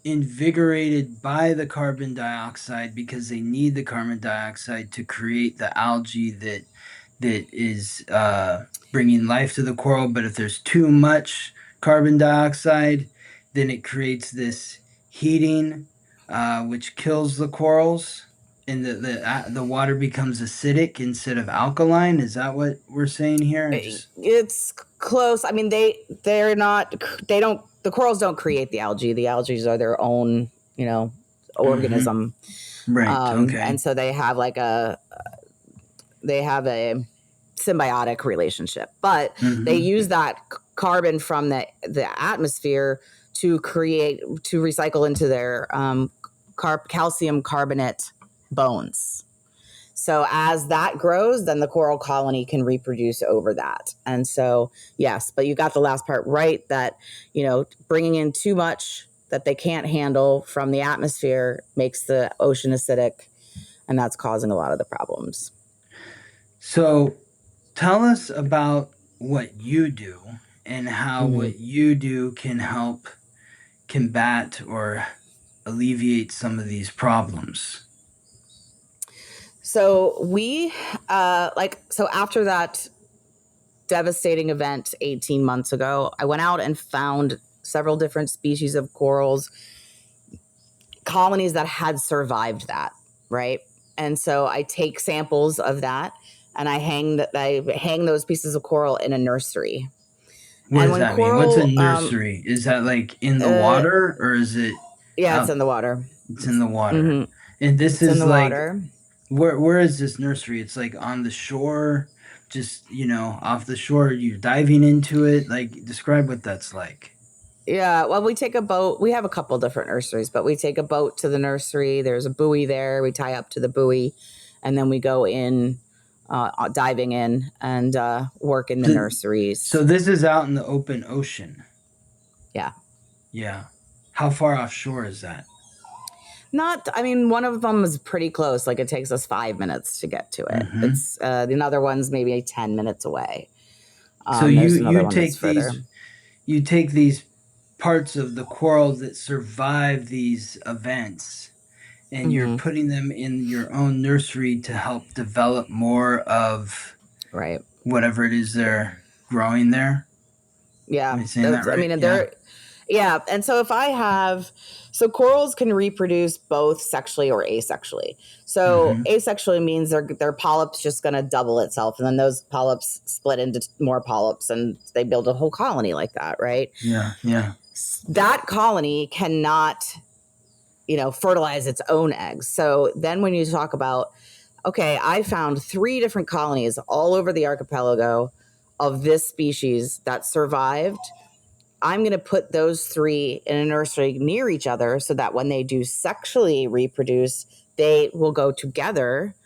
invigorated by the carbon dioxide because they need the carbon dioxide to create the algae that is bringing life to the coral. But if there's too much carbon dioxide, then it creates this heating, which kills the corals, and the water becomes acidic instead of alkaline. Is that what we're saying here? It's close. I mean, the corals don't create the algae. The algae are their own, organism. Right. Okay. And so they have a symbiotic relationship, but they use that carbon from the atmosphere to recycle into their calcium carbonate bones. So as that grows, then the coral colony can reproduce over that. And so, yes, but you got the last part right, that, bringing in too much that they can't handle from the atmosphere makes the ocean acidic, and that's causing a lot of the problems. So tell us about what you do and how what you do can help combat or alleviate some of these problems? So we so after that devastating event 18 months ago, I went out and found several different species of corals, colonies that had survived that, right? And so I take samples of that and I hang those pieces of coral in a nursery. What And does when that mean? What's a coral, nursery? Is that like in the water, or is it yeah, it's out? in the water. It's in the water. Mm-hmm. And this It's in is the like, water. where is this nursery? It's like on the shore, just, off the shore. You're diving into it. Like, describe what that's like. Yeah, well, we take a boat. We have a couple different nurseries, but we take a boat to the nursery. There's a buoy there. We tie up to the buoy, and then we go in, diving in, and work in the nurseries. So this is out in the open ocean. Yeah. Yeah. How far offshore is that? One of them is pretty close. Like, it takes us 5 minutes to get to it. Mhm. It's the other one's maybe 10 minutes away. So there's you another one take that's further. you take these parts of the corals that survive these events, and you're putting them in your own nursery to help develop more of Right. whatever it is they're growing there. Yeah. Am I saying that right? They're yeah. And so so corals can reproduce both sexually or asexually. So asexually means their polyps just going to double itself, and then those polyps split into more polyps, and they build a whole colony like that, right? Yeah, yeah. That colony cannot, fertilize its own eggs. So then when you talk about, okay, I found 3 different colonies all over the archipelago of this species that survived, I'm going to put those 3 in a nursery near each other so that when they do sexually reproduce, they will go together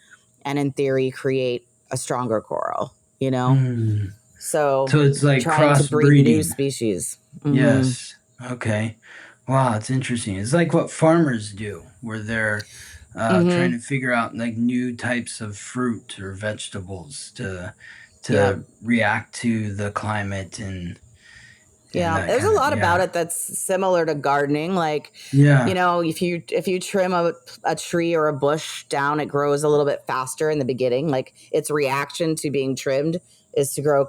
and in theory create a stronger coral, So it's like trying to breed new crossbreeding. species. Yes. Okay. Wow, it's interesting. It's like what farmers do, where they're trying to figure out like new types of fruit or vegetables to react to the climate and there's a lot about it that's similar to gardening. Like, if you trim a tree or a bush down, it grows a little bit faster in the beginning. Like, its reaction to being trimmed is to grow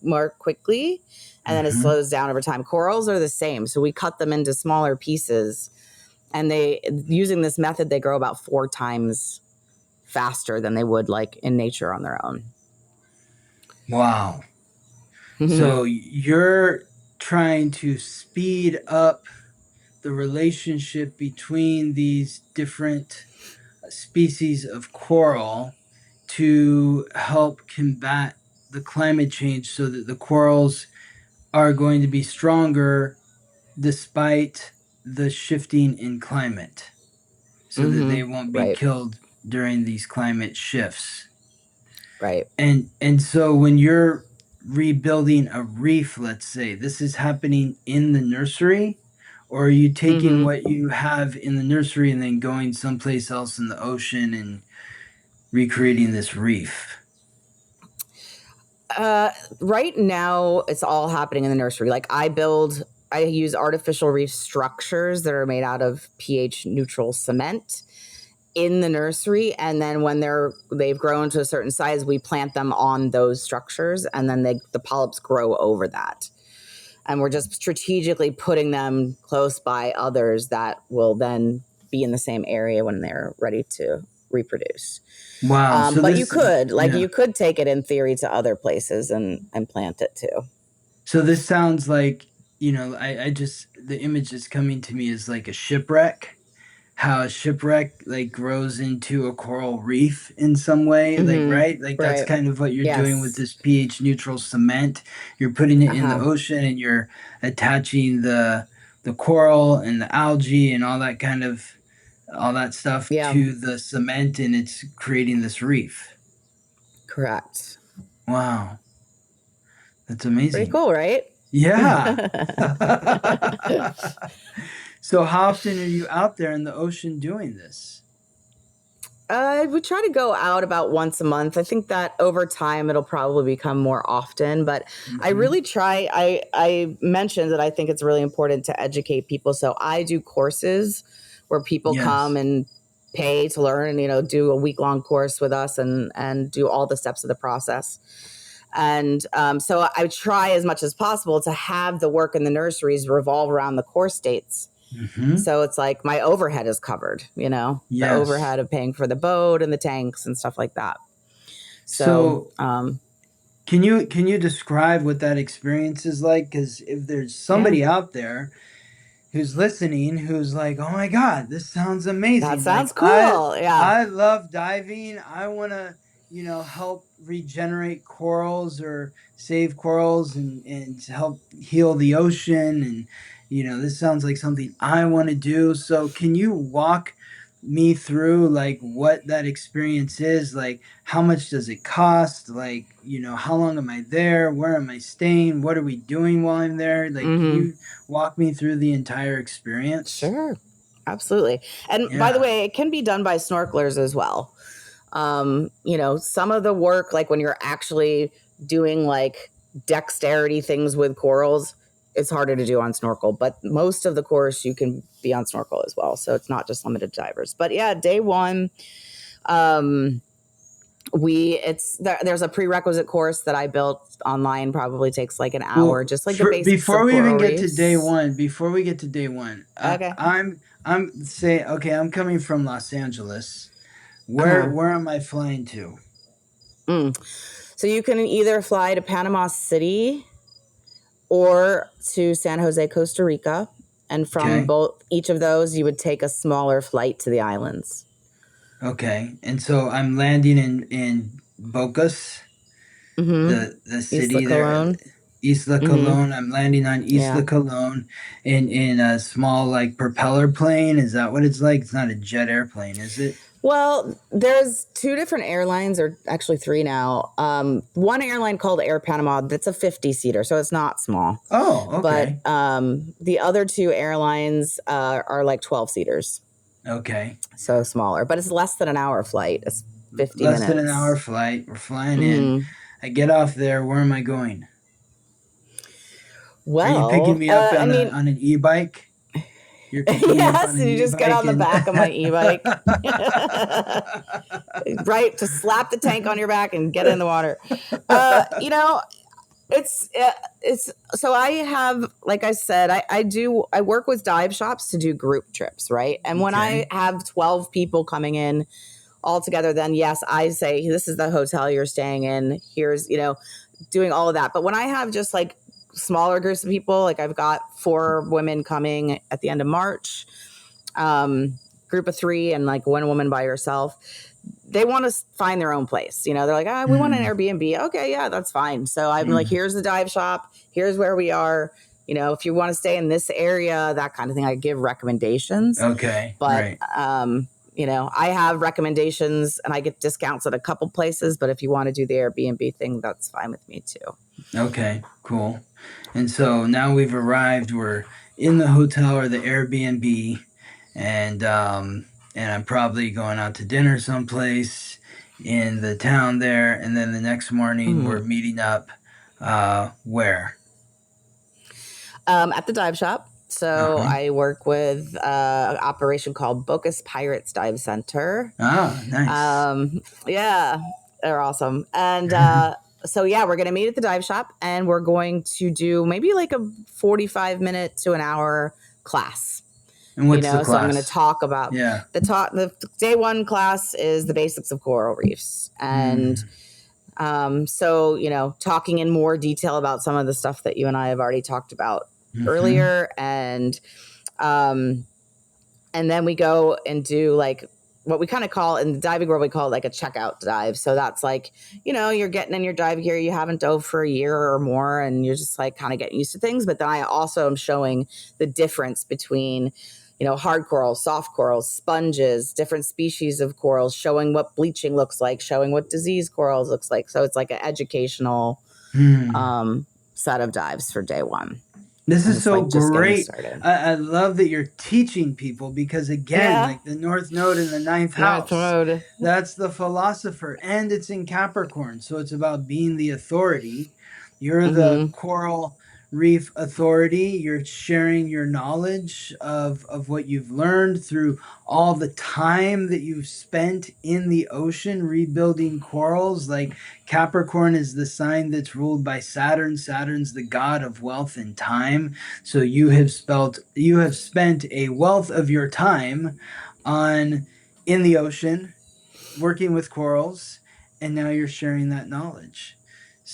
more quickly, and then it slows down over time. Corals are the same. So we cut them into smaller pieces, and using this method, they grow about 4 times faster than they would like in nature on their own. Wow. So you're trying to speed up the relationship between these different species of coral to help combat the climate change so that the corals are going to be stronger despite the shifting in climate, so that they won't be killed during these climate shifts. Right. And so when you're rebuilding a reef, let's say, this is happening in the nursery, or are you taking what you have in the nursery and then going someplace else in the ocean and recreating this reef? Right now, it's all happening in the nursery. Like, I use artificial reef structures that are made out of pH neutral cement in the nursery, and then when they've grown to a certain size, we plant them on those structures, and then the polyps grow over that. And we're just strategically putting them close by others that will then be in the same area when they're ready to reproduce. Wow. But you could take it in theory to other places and plant it too. So this sounds like, the image that's coming to me is like a shipwreck. How a shipwreck like grows into a coral reef in some way, right? Like that's kind of what you're doing with this pH neutral cement. You're putting it in the ocean, and you're attaching the coral and the algae and all that stuff to the cement, and it's creating this reef. Correct. Wow. That's amazing. Pretty cool, right? Yeah. So how often are you out there in the ocean doing this? I would try to go out about once a month. I think that over time it'll probably become more often, but I really try. I mentioned that I think it's really important to educate people. So I do courses where people come and pay to learn and, do a week-long course with us and do all the steps of the process. And so I try as much as possible to have the work in the nurseries revolve around the course dates. So it's like my overhead is covered, the overhead of paying for the boat and the tanks and stuff like that. So can you describe what that experience is like? Because if there's somebody out there who's listening, who's like, oh my God, this sounds amazing. That sounds cool. I love diving. I want to, help regenerate corals or save corals and help heal the ocean. And, this sounds like something I want to do. So can you walk me through like what that experience is? Like, how much does it cost? Like, how long am I there? Where am I staying? What are we doing while I'm there? Like, can you walk me through the entire experience? Sure. Absolutely. And by the way, it can be done by snorkelers as well. Some of the work, like when you're actually doing like dexterity things with corals, it's harder to do on snorkel, but most of the course you can be on snorkel as well. So it's not just limited to divers. But yeah, day one, there's a prerequisite course that I built online, probably takes like an hour, just like the basics. Before we even get to day one, okay. I'm coming from Los Angeles. Where am I flying to? So you can either fly to Panama City or to San Jose, Costa Rica. And from each of those, you would take a smaller flight to the islands. Okay. And so I'm landing in Bocas, the city there. Isla Colón. I'm landing on Isla Colón in a small like propeller plane. Is that what it's like? It's not a jet airplane, is it? Well, there's two different airlines, or actually three now. One airline called Air Panama, that's a 50-seater, so it's not small. Oh, okay. But the other two airlines are like 12-seaters. Okay. So smaller, but it's less than an hour flight. It's 50 minutes. Less than an hour flight. We're flying in. I get off there. Where am I going? Well, are you picking me up on an e-bike? Yes, and you just get on the back of my e-bike. Right, to slap the tank on your back and get in the water. It's so I have, like I said, I work with dive shops to do group trips, right? And when I have 12 people coming in all together, then yes, I say, this is the hotel you're staying in. Here's, doing all of that. But when I have just like smaller groups of people, like I've got 4 women coming at the end of March, group of 3 and like one woman by herself, they want to find their own place. They're like, we want an Airbnb. Okay, yeah, that's fine. So I'm like, here's the dive shop. Here's where we are. If you want to stay in this area, that kind of thing, I give recommendations. Okay. But, I have recommendations and I get discounts at a couple places. But if you want to do the Airbnb thing, that's fine with me too. Okay, cool. And so now we've arrived. We're in the hotel or the Airbnb, and I'm probably going out to dinner someplace in the town there. And then the next morning we're meeting up. Where? At the dive shop. So I work with an operation called Bocas Pirates Dive Center. Oh, nice. Yeah, they're awesome. And so, yeah, we're going to meet at the dive shop and we're going to do maybe like a 45-minute to an hour class. And what's the class? So I'm going to talk about the day one class is the basics of coral reefs. And so, talking in more detail about some of the stuff that you and I have already talked about earlier. And then we go and do like what we kind of call in the diving world, we call it like a checkout dive. So that's like, you're getting in your dive gear, you haven't dove for a year or more, and you're just like kind of getting used to things. But then I also am showing the difference between, hard corals, soft corals, sponges, different species of corals, showing what bleaching looks like, showing what disease corals looks like. So it's like an educational set of dives for day one. This and is it's so like just getting great. started. I love that you're teaching people because, again, Yeah. like the North Node in the ninth North house, Road. that's the philosopher, and it's in Capricorn. So it's about being the authority. You're the Mm-hmm. coral reef authority. You're sharing your knowledge of what you've learned through all the time that you've spent in the ocean rebuilding corals. Like Capricorn is the sign that's ruled by Saturn. Saturn's the god of wealth and time. So you have spent a wealth of your time on in the ocean working with corals, and now you're sharing that knowledge.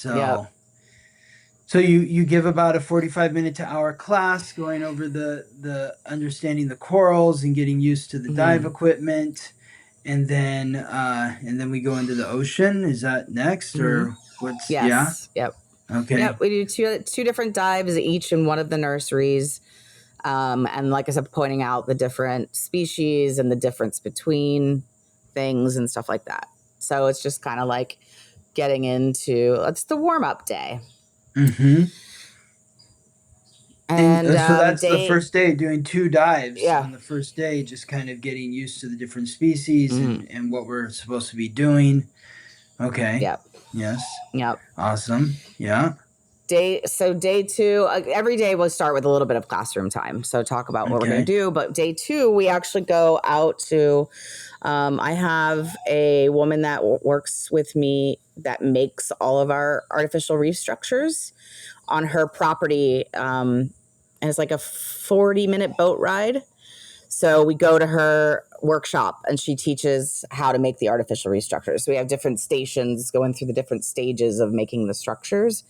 Yep. So you give about a 45-minute to hour class going over the understanding the corals and getting used to the dive equipment, and then we go into the ocean. Is that next or what's yeah? Yes. Yep. Okay. Yep. We do two different dives each in one of the nurseries. And like I said, pointing out the different species and the difference between things and stuff like that. So it's just kind of like getting into, it's the warm-up day. Mm-hmm. And so that's the day, first day, doing 2 dives yeah. on the first day, just kind of getting used to the different species and what we're supposed to be doing. Okay. Yep. Yes. Yep. Awesome. Yeah. Day 2, every day we'll start with a little bit of classroom time. So talk about what we're going to do. But day 2, we actually go out to, I have a woman that works with me that makes all of our artificial reef structures on her property. And it's like a 40-minute boat ride. So we go to her workshop and she teaches how to make the artificial reef structures. So we have different stations going through the different stages of making the structures.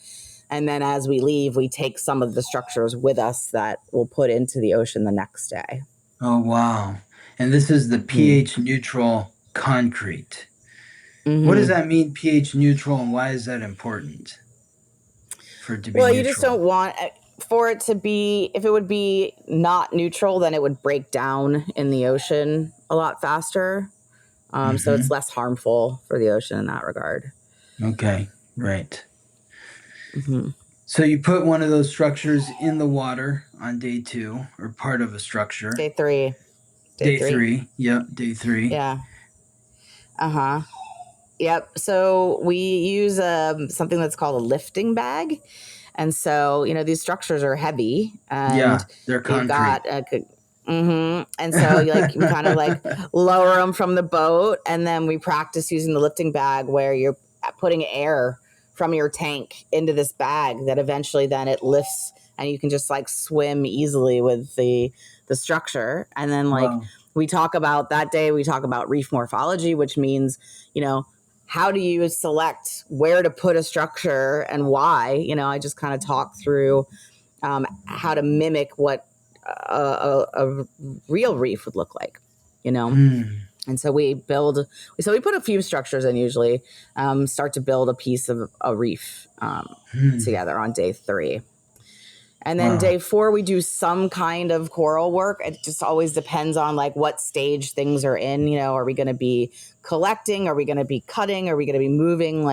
And then as we leave, we take some of the structures with us that we'll put into the ocean the next day. Oh, wow. And this is the pH neutral concrete. What does that mean, pH neutral, and why is that important for it to be neutral? You just don't want for it to be, if it would be not neutral, then it would break down in the ocean a lot faster. So it's less harmful for the ocean in that regard. Okay, right. So you put one of those structures in the water on day 2, or part of a structure. Day 3. Day 3. Yep, day 3. Yeah. Yep. So we use something that's called a lifting bag. And so, these structures are heavy. And they're concrete. And so we kind of like lower them from the boat. And then we practice using the lifting bag where you're putting air from your tank into this bag that eventually then it lifts and you can just like swim easily with the structure. And then we talk about that day, we talk about reef morphology, which means, how do you select where to put a structure and why? I just kind of talk through how to mimic what a real reef would look like, And so we put a few structures in usually, start to build a piece of a reef together on day 3. And then day 4, we do some kind of coral work. It just always depends on like what stage things are in. Are we going to be collecting? Are we going to be cutting? Are we going to be moving?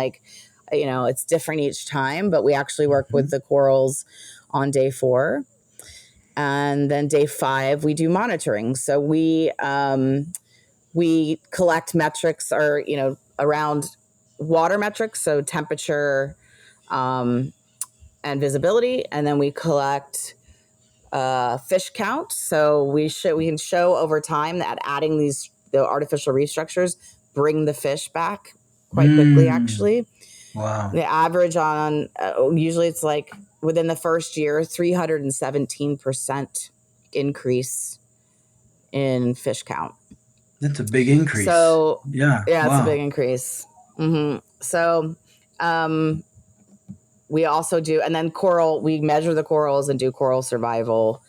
It's different each time, but we actually work with the corals on day 4. And then day 5, we do monitoring. So we collect metrics or, around water metrics. So temperature, and visibility, and then we collect fish count. So we can show over time that adding the artificial reef structures bring the fish back quite quickly. Actually, wow. The average on usually it's like within the first year 317% increase in fish count. That's a big increase. So yeah, it's a big increase. So we also do, and then we measure the corals and do coral survival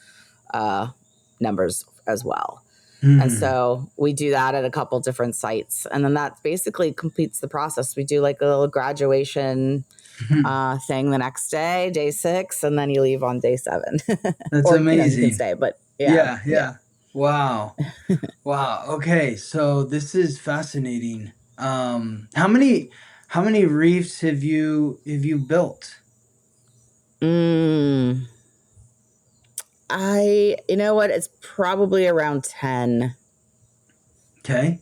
numbers as well. And so we do that at a couple different sites. And then that basically completes the process. We do like a little graduation thing the next day 6, and then you leave on day 7. That's amazing. You can stay, but yeah. Wow. Wow. Okay. So this is fascinating. How many reefs have you built? You know what? It's probably around 10, Okay.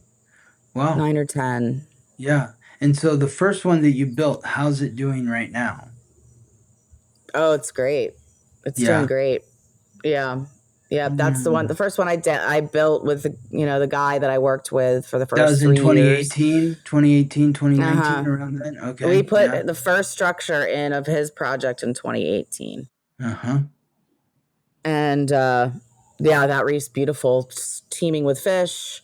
Wow. 9 or 10. Yeah. And so the first one that you built, how's it doing right now? Oh, it's great. It's doing great. Yeah. Yeah, that's the one. The first one I built with the guy that I worked with for the That was first in 3 years. 2018, 2019, around then? Okay. We put the first structure in of his project in 2018. Uh-huh. And that reef's beautiful, just teeming with fish,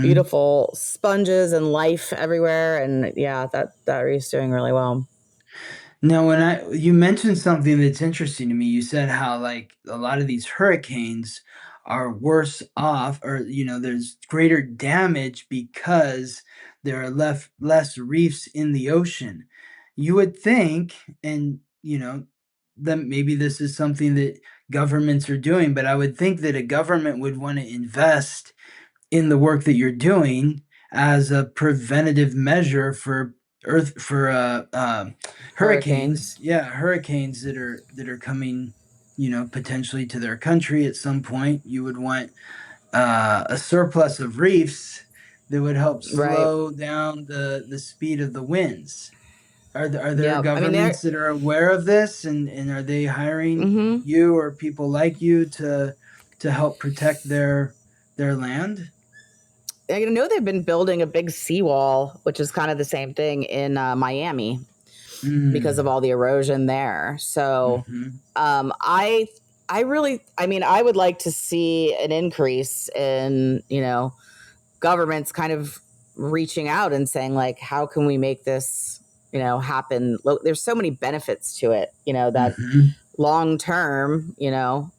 beautiful sponges and life everywhere. And yeah, that reef's doing really well. Now, you mentioned something that's interesting to me. You said how like a lot of these hurricanes are worse off, or there's greater damage because there are less reefs in the ocean. You would think, and that maybe this is something that governments are doing, but I would think that a government would want to invest in the work that you're doing as a preventative measure for hurricanes. Yeah, hurricanes that are coming, potentially to their country at some point. You would want a surplus of reefs that would help slow down the speed of the winds. Are there governments that are aware of this, and are they hiring you or people like you to help protect their land? I know they've been building a big seawall, which is kind of the same thing in Miami because of all the erosion there. So I would like to see an increase in, governments kind of reaching out and saying, like, how can we make this, happen? There's so many benefits to it, that long term, you'll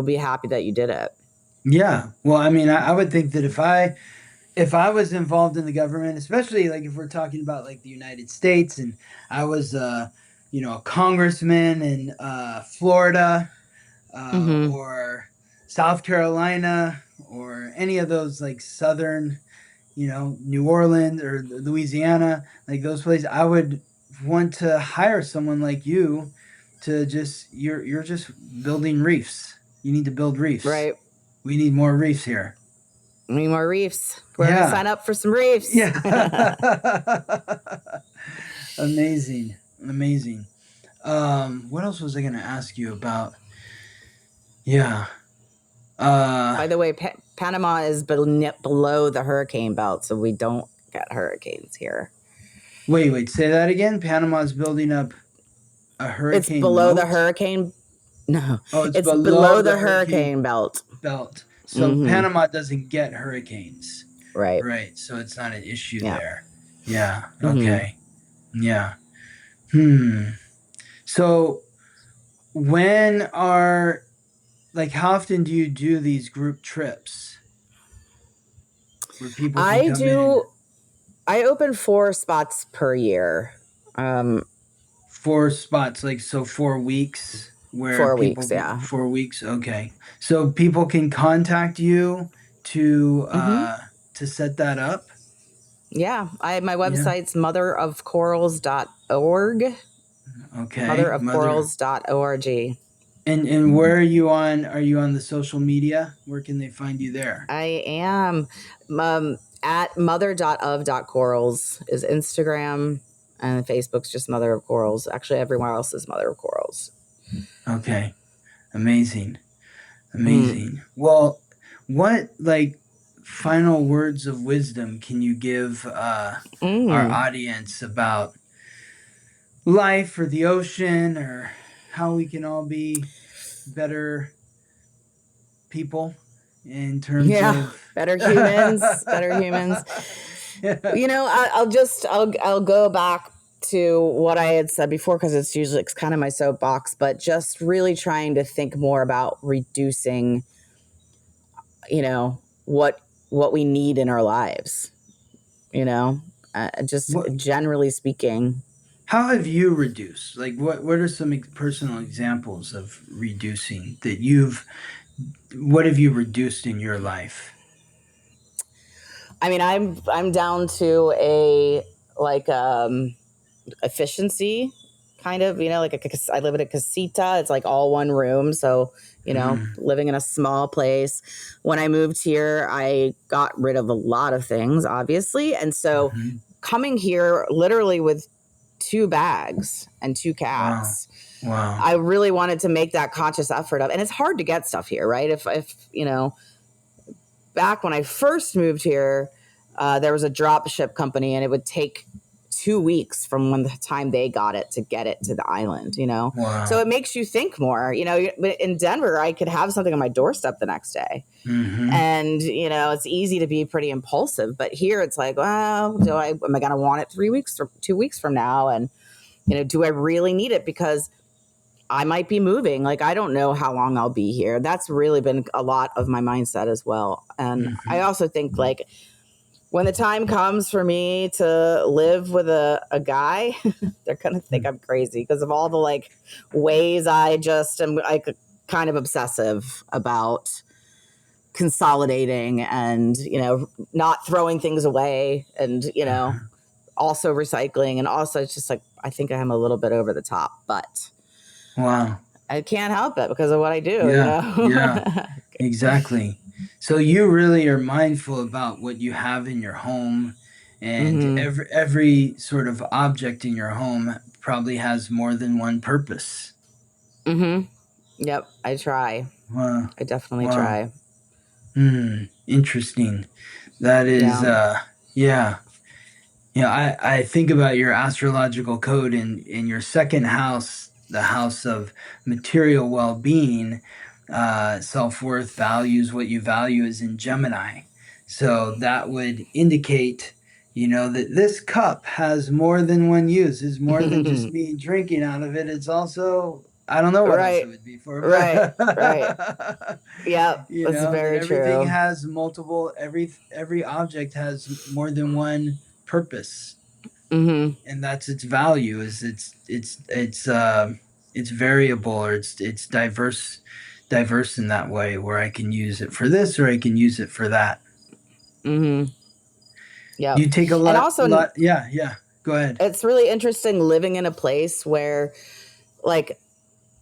be happy that you did it. Yeah. Well, I mean, I would think that if I was involved in the government, especially like if we're talking about like the United States, and I was a congressman in Florida or South Carolina or any of those like southern, New Orleans or Louisiana, like those places, I would want to hire someone like you to you're just building reefs. You need to build reefs. Right. We need more reefs here. We need more reefs. We're going to sign up for some reefs. Yeah. Amazing. What else was I going to ask you about? Yeah. By the way, Panama is below the hurricane belt, so we don't get hurricanes here. Wait, say that again? Panama's building up a hurricane. It's below the hurricane. No. Oh, it's below the hurricane belt. So Panama doesn't get hurricanes. Right. Right. So it's not an issue there. Yeah. Okay. Yeah. So how often do you do these group trips where people can come in? I open 4 spots per year. 4 spots, 4 weeks? Where 4 weeks, yeah. 4 weeks, okay. So people can contact you to set that up? Yeah, my website's motherofcorals.org. Okay. Motherofcorals.org. And where are you on? Are you on the social media? Where can they find you there? I am at mother.of.corals is Instagram, and Facebook's just Mother of Corals. Actually, everywhere else is Mother of Corals. Okay. Amazing. Well, what final words of wisdom can you give our audience about life or the ocean, or how we can all be better people in terms of better humans? I'll go back to what I had said before, because it's kind of my soapbox, but just really trying to think more about reducing, what we need in our lives, generally speaking. How have you reduced? What are some personal examples of reducing that what have you reduced in your life? I mean, I'm down to a efficiency kind of, I live in a casita. It's like all one room. So, living in a small place. When I moved here, I got rid of a lot of things, obviously. And so coming here literally with 2 bags and 2 cats. Wow. I really wanted to make that conscious effort and it's hard to get stuff here, right? If back when I first moved here, there was a drop ship company and it would take 2 weeks from when the time they got it to get it to the island, Wow. So it makes you think more, but in Denver, I could have something on my doorstep the next day. And, it's easy to be pretty impulsive, but here it's like, well, am I going to want it 2 weeks from now? And, do I really need it? Because I might be moving. Like, I don't know how long I'll be here. That's really been a lot of my mindset as well. And I also think like when the time comes for me to live with a guy, they're going to think I'm crazy because of all the like ways I just am like kind of obsessive about consolidating and, not throwing things away and, also recycling. And also it's just like, I think I am a little bit over the top, but wow, I can't help it because of what I do. Yeah, exactly. So you really are mindful about what you have in your home, and every sort of object in your home probably has more than one purpose. Yep, I try. Wow. I definitely try. Interesting. That is, I think about your astrological code in your second house, the house of material well-being, self-worth, values, what you value is in Gemini. So that would indicate, that this cup has more than one use. It's more than just me drinking out of it. It's also, I don't know what else it would be for. Right. Yeah, that's very true. Everything has multiple, every object has more than one purpose. And that's its value, is it's variable, or it's diverse in that way, where I can use it for this or I can use it for that. Yeah. You take a lot. And also, yeah. Go ahead. It's really interesting living in a place where like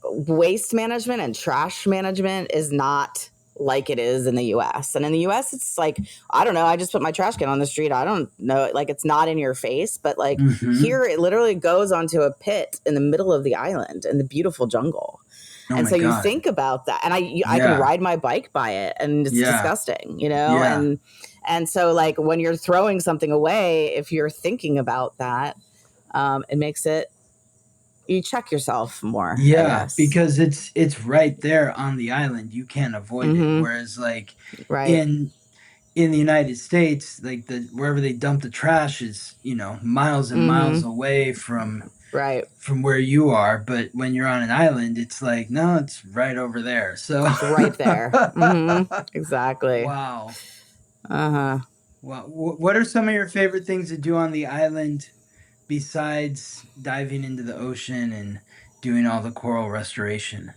waste management and trash management is not like it is in the US. And in the US, it's like, I don't know, I just put my trash can on the street. I don't know, like it's not in your face, but like here it literally goes onto a pit in the middle of the island in the beautiful jungle. And so you think about that, and I can ride my bike by it, and it's disgusting, and so like when you're throwing something away, if you're thinking about that, it makes it, you check yourself more. Yeah, because it's right there on the island. You can't avoid it. Whereas like in the United States, like wherever they dump the trash is, miles and miles away from where you are. But when you're on an island, it's like, no, it's right over there. So it's right there. Exactly. Wow. Well, what are some of your favorite things to do on the island besides diving into the ocean and doing all the coral restoration?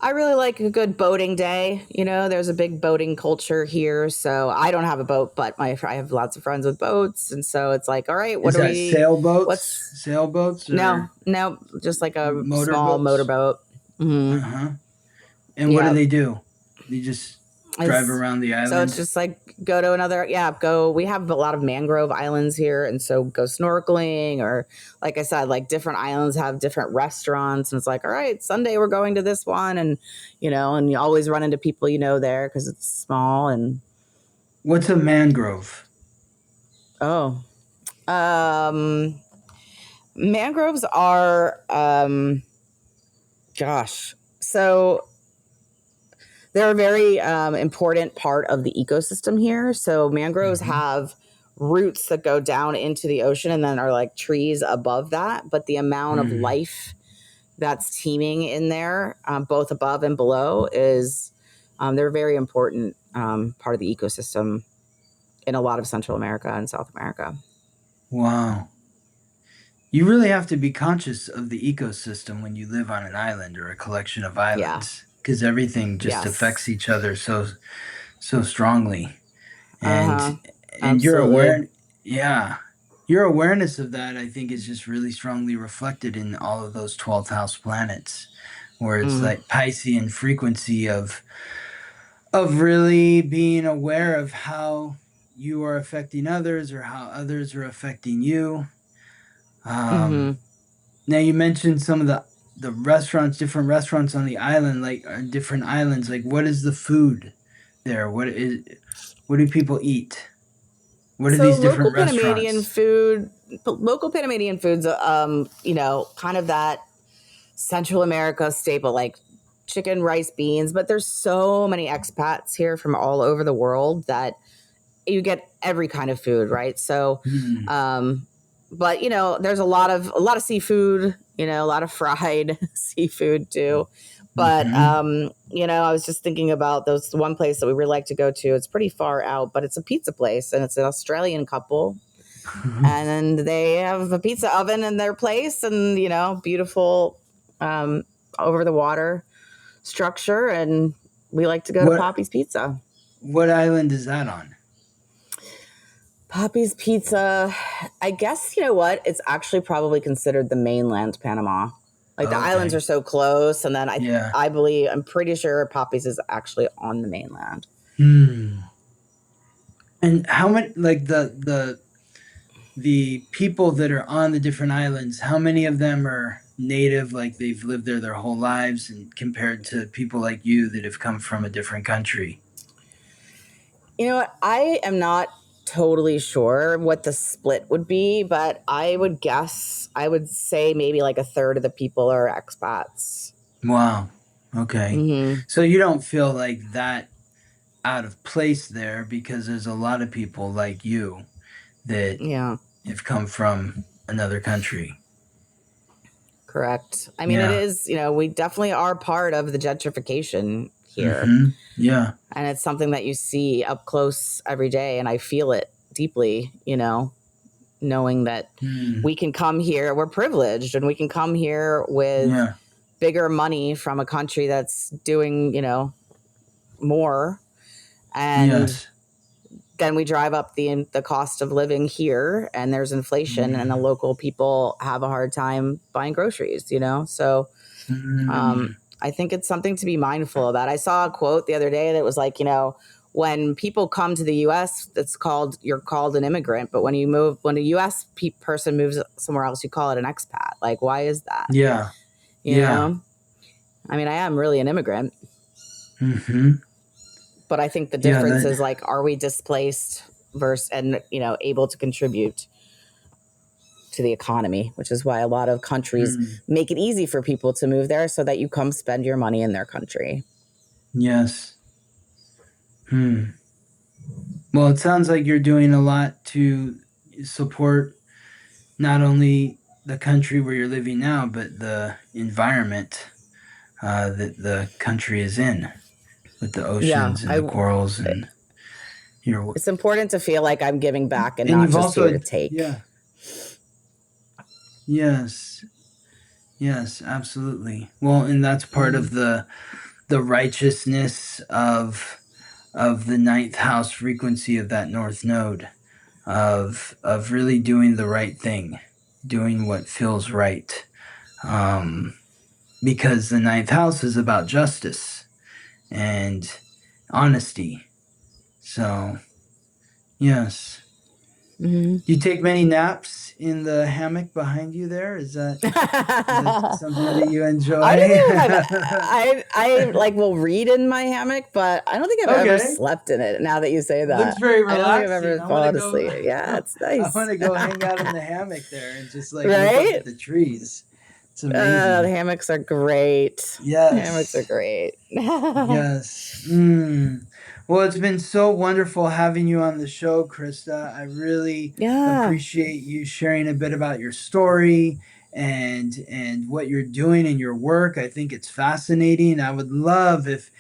I really like a good boating day. There's a big boating culture here. So I don't have a boat, but I have lots of friends with boats. And so it's like, all right, what is are that, we? Sailboats? Sailboats? Or? No, just like a small motorboat. And what do they do? They just drive around the island? So it's just like go to another, we have a lot of mangrove islands here. And so go snorkeling, or like I said, like different islands have different restaurants. And it's like, all right, Sunday we're going to this one. And, and you always run into people, there because it's small. And what's a mangrove? Mangroves are, so they're a very important part of the ecosystem here. So mangroves have roots that go down into the ocean and then are like trees above that. But the amount of life that's teeming in there, both above and below, is they're a very important part of the ecosystem in a lot of Central America and South America. Wow. You really have to be conscious of the ecosystem when you live on an island or a collection of islands. Because everything just affects each other so strongly, and you're aware. Yeah, your awareness of that, I think, is just really strongly reflected in all of those 12th house planets, where it's Mm, like Piscean frequency of really being aware of how you are affecting others or how others are affecting you. hmm Now you mentioned some of the restaurants, different restaurants on the island, like different islands. Like, what is the food there? What do people eat? What are So these different restaurants? local Panamanian foods, kind of that Central America staple, like chicken, rice, beans. But there's so many expats here from all over the world that you get every kind of food, right? So, Hmm. but there's a lot of seafood, a lot of fried seafood too. But Mm-hmm. I was just thinking about those one place that we really like to go to. It's pretty far out, but it's a pizza place, and it's an Australian couple, and they have a pizza oven in their place, and beautiful um, over the water structure, and we like to go to What Poppy's Pizza. what island is that on? Poppy's Pizza, I guess, you know what? It's actually probably considered the mainland Panama. Like the islands Okay. are so close. And then Yeah. I'm pretty sure Poppy's is actually on the mainland. Hmm. And how many, like the people that are on the different islands, how many of them are native, like they've lived there their whole lives, and compared to people like you that have come from a different country? You know what? I am not totally sure what the split would be, but I would say maybe like a third of the people are expats. Wow. Okay. Mm-hmm. So you don't feel like that out of place there because there's a lot of people like you that Yeah, have come from another country. correct. I mean, it Yeah. is, we definitely are part of the gentrification here. Mm-hmm. Yeah. And it's something that you see up close every day, and I feel it deeply, knowing that Mm. we can come here, we're privileged, and we can come here with Yeah. bigger money from a country that's doing more, and Yes. then we drive up the cost of living here, and there's inflation, and the Mm. local people have a hard time buying groceries, so Mm. I think it's something to be mindful of that. I saw a quote the other day that was like, when people come to the U.S., you're called an immigrant, but when a U.S. person moves somewhere else, you call it an expat. Like, why is that? Yeah. You Yeah. know, I mean, I am really an immigrant, Mm-hmm. but I think the Yeah. difference is like, are we displaced and able to contribute to the economy, which is why a lot of countries Mm. make it easy for people to move there so that you come spend your money in their country. Yes. Hmm. Well, it sounds like you're doing a lot to support not only the country where you're living now, but the environment that the country is in, with the Yeah, oceans and the corals and it's important to feel like I'm giving back and and not you've just here also to take. yes, yes, absolutely. Well, and that's part of the righteousness of the ninth house frequency of that north node of really doing the right thing, doing what feels right. Um, because the ninth house is about justice and honesty. So, yes. Mm-hmm. Do you take many naps in the hammock behind you there? Is that something that you enjoy? I don't think I like will read in my hammock, but I don't think I've ever Okay. slept in it. Now that you say that, Looks very I don't think I've relaxing. ever I want to fallen go. asleep. Yeah, it's I nice. want to go hang out in the hammock there and just like look up Right? at the trees. It's The amazing. hammocks are great. Yes. Hammocks are great. Yes. Mm. Well, it's been so wonderful having you on the show, Krista. I really Yeah. appreciate you sharing a bit about your story and what you're doing in your work. I think it's fascinating. I would love if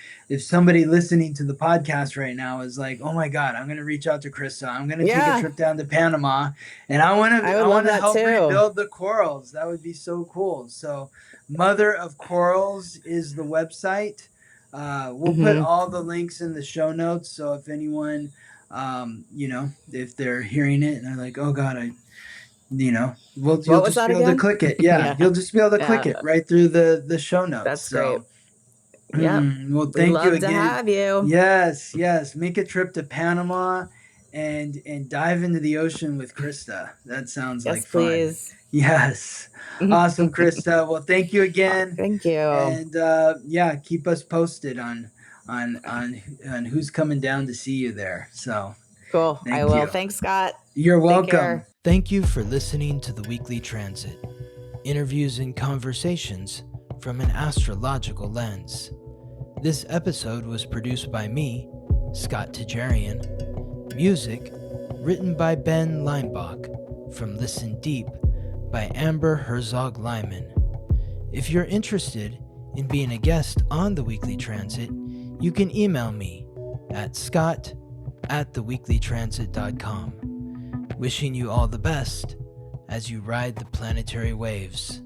somebody listening to the podcast right now is like, "Oh my God, I'm going to reach out to Krista. I'm going to take a trip down to Panama, and I want I would love to that help too. rebuild the corals." That would be so cool. So, Mother of Corals is the website. We'll put all the links in the show notes. So if anyone, if they're hearing it and they're like, "Oh God, you'll What was just that be able to again? click it. Yeah, Yeah. you'll just be able to click Yeah. it right through the show notes. That's great. So, Yep. well, We'd thank you love to again. have you. Yes, make a trip to Panama and dive into the ocean with Krista. That sounds like Yes, fun. please. Yes, awesome, Krista. Well, thank you again, Thank you. and keep us posted on who's coming down to see you there. So Cool. thank I will. you. Thanks, Scott. You're Take welcome. care. Thank you for listening to the Weekly Transit, interviews and conversations from an astrological lens. This episode was produced by me, Scott Tejerian. Music written by Ben Leinbach from Listen Deep by Amber Herzog Lyman. If you're interested in being a guest on the Weekly Transit, you can email me at scott@theweeklytransit.com. Wishing you all the best as you ride the planetary waves.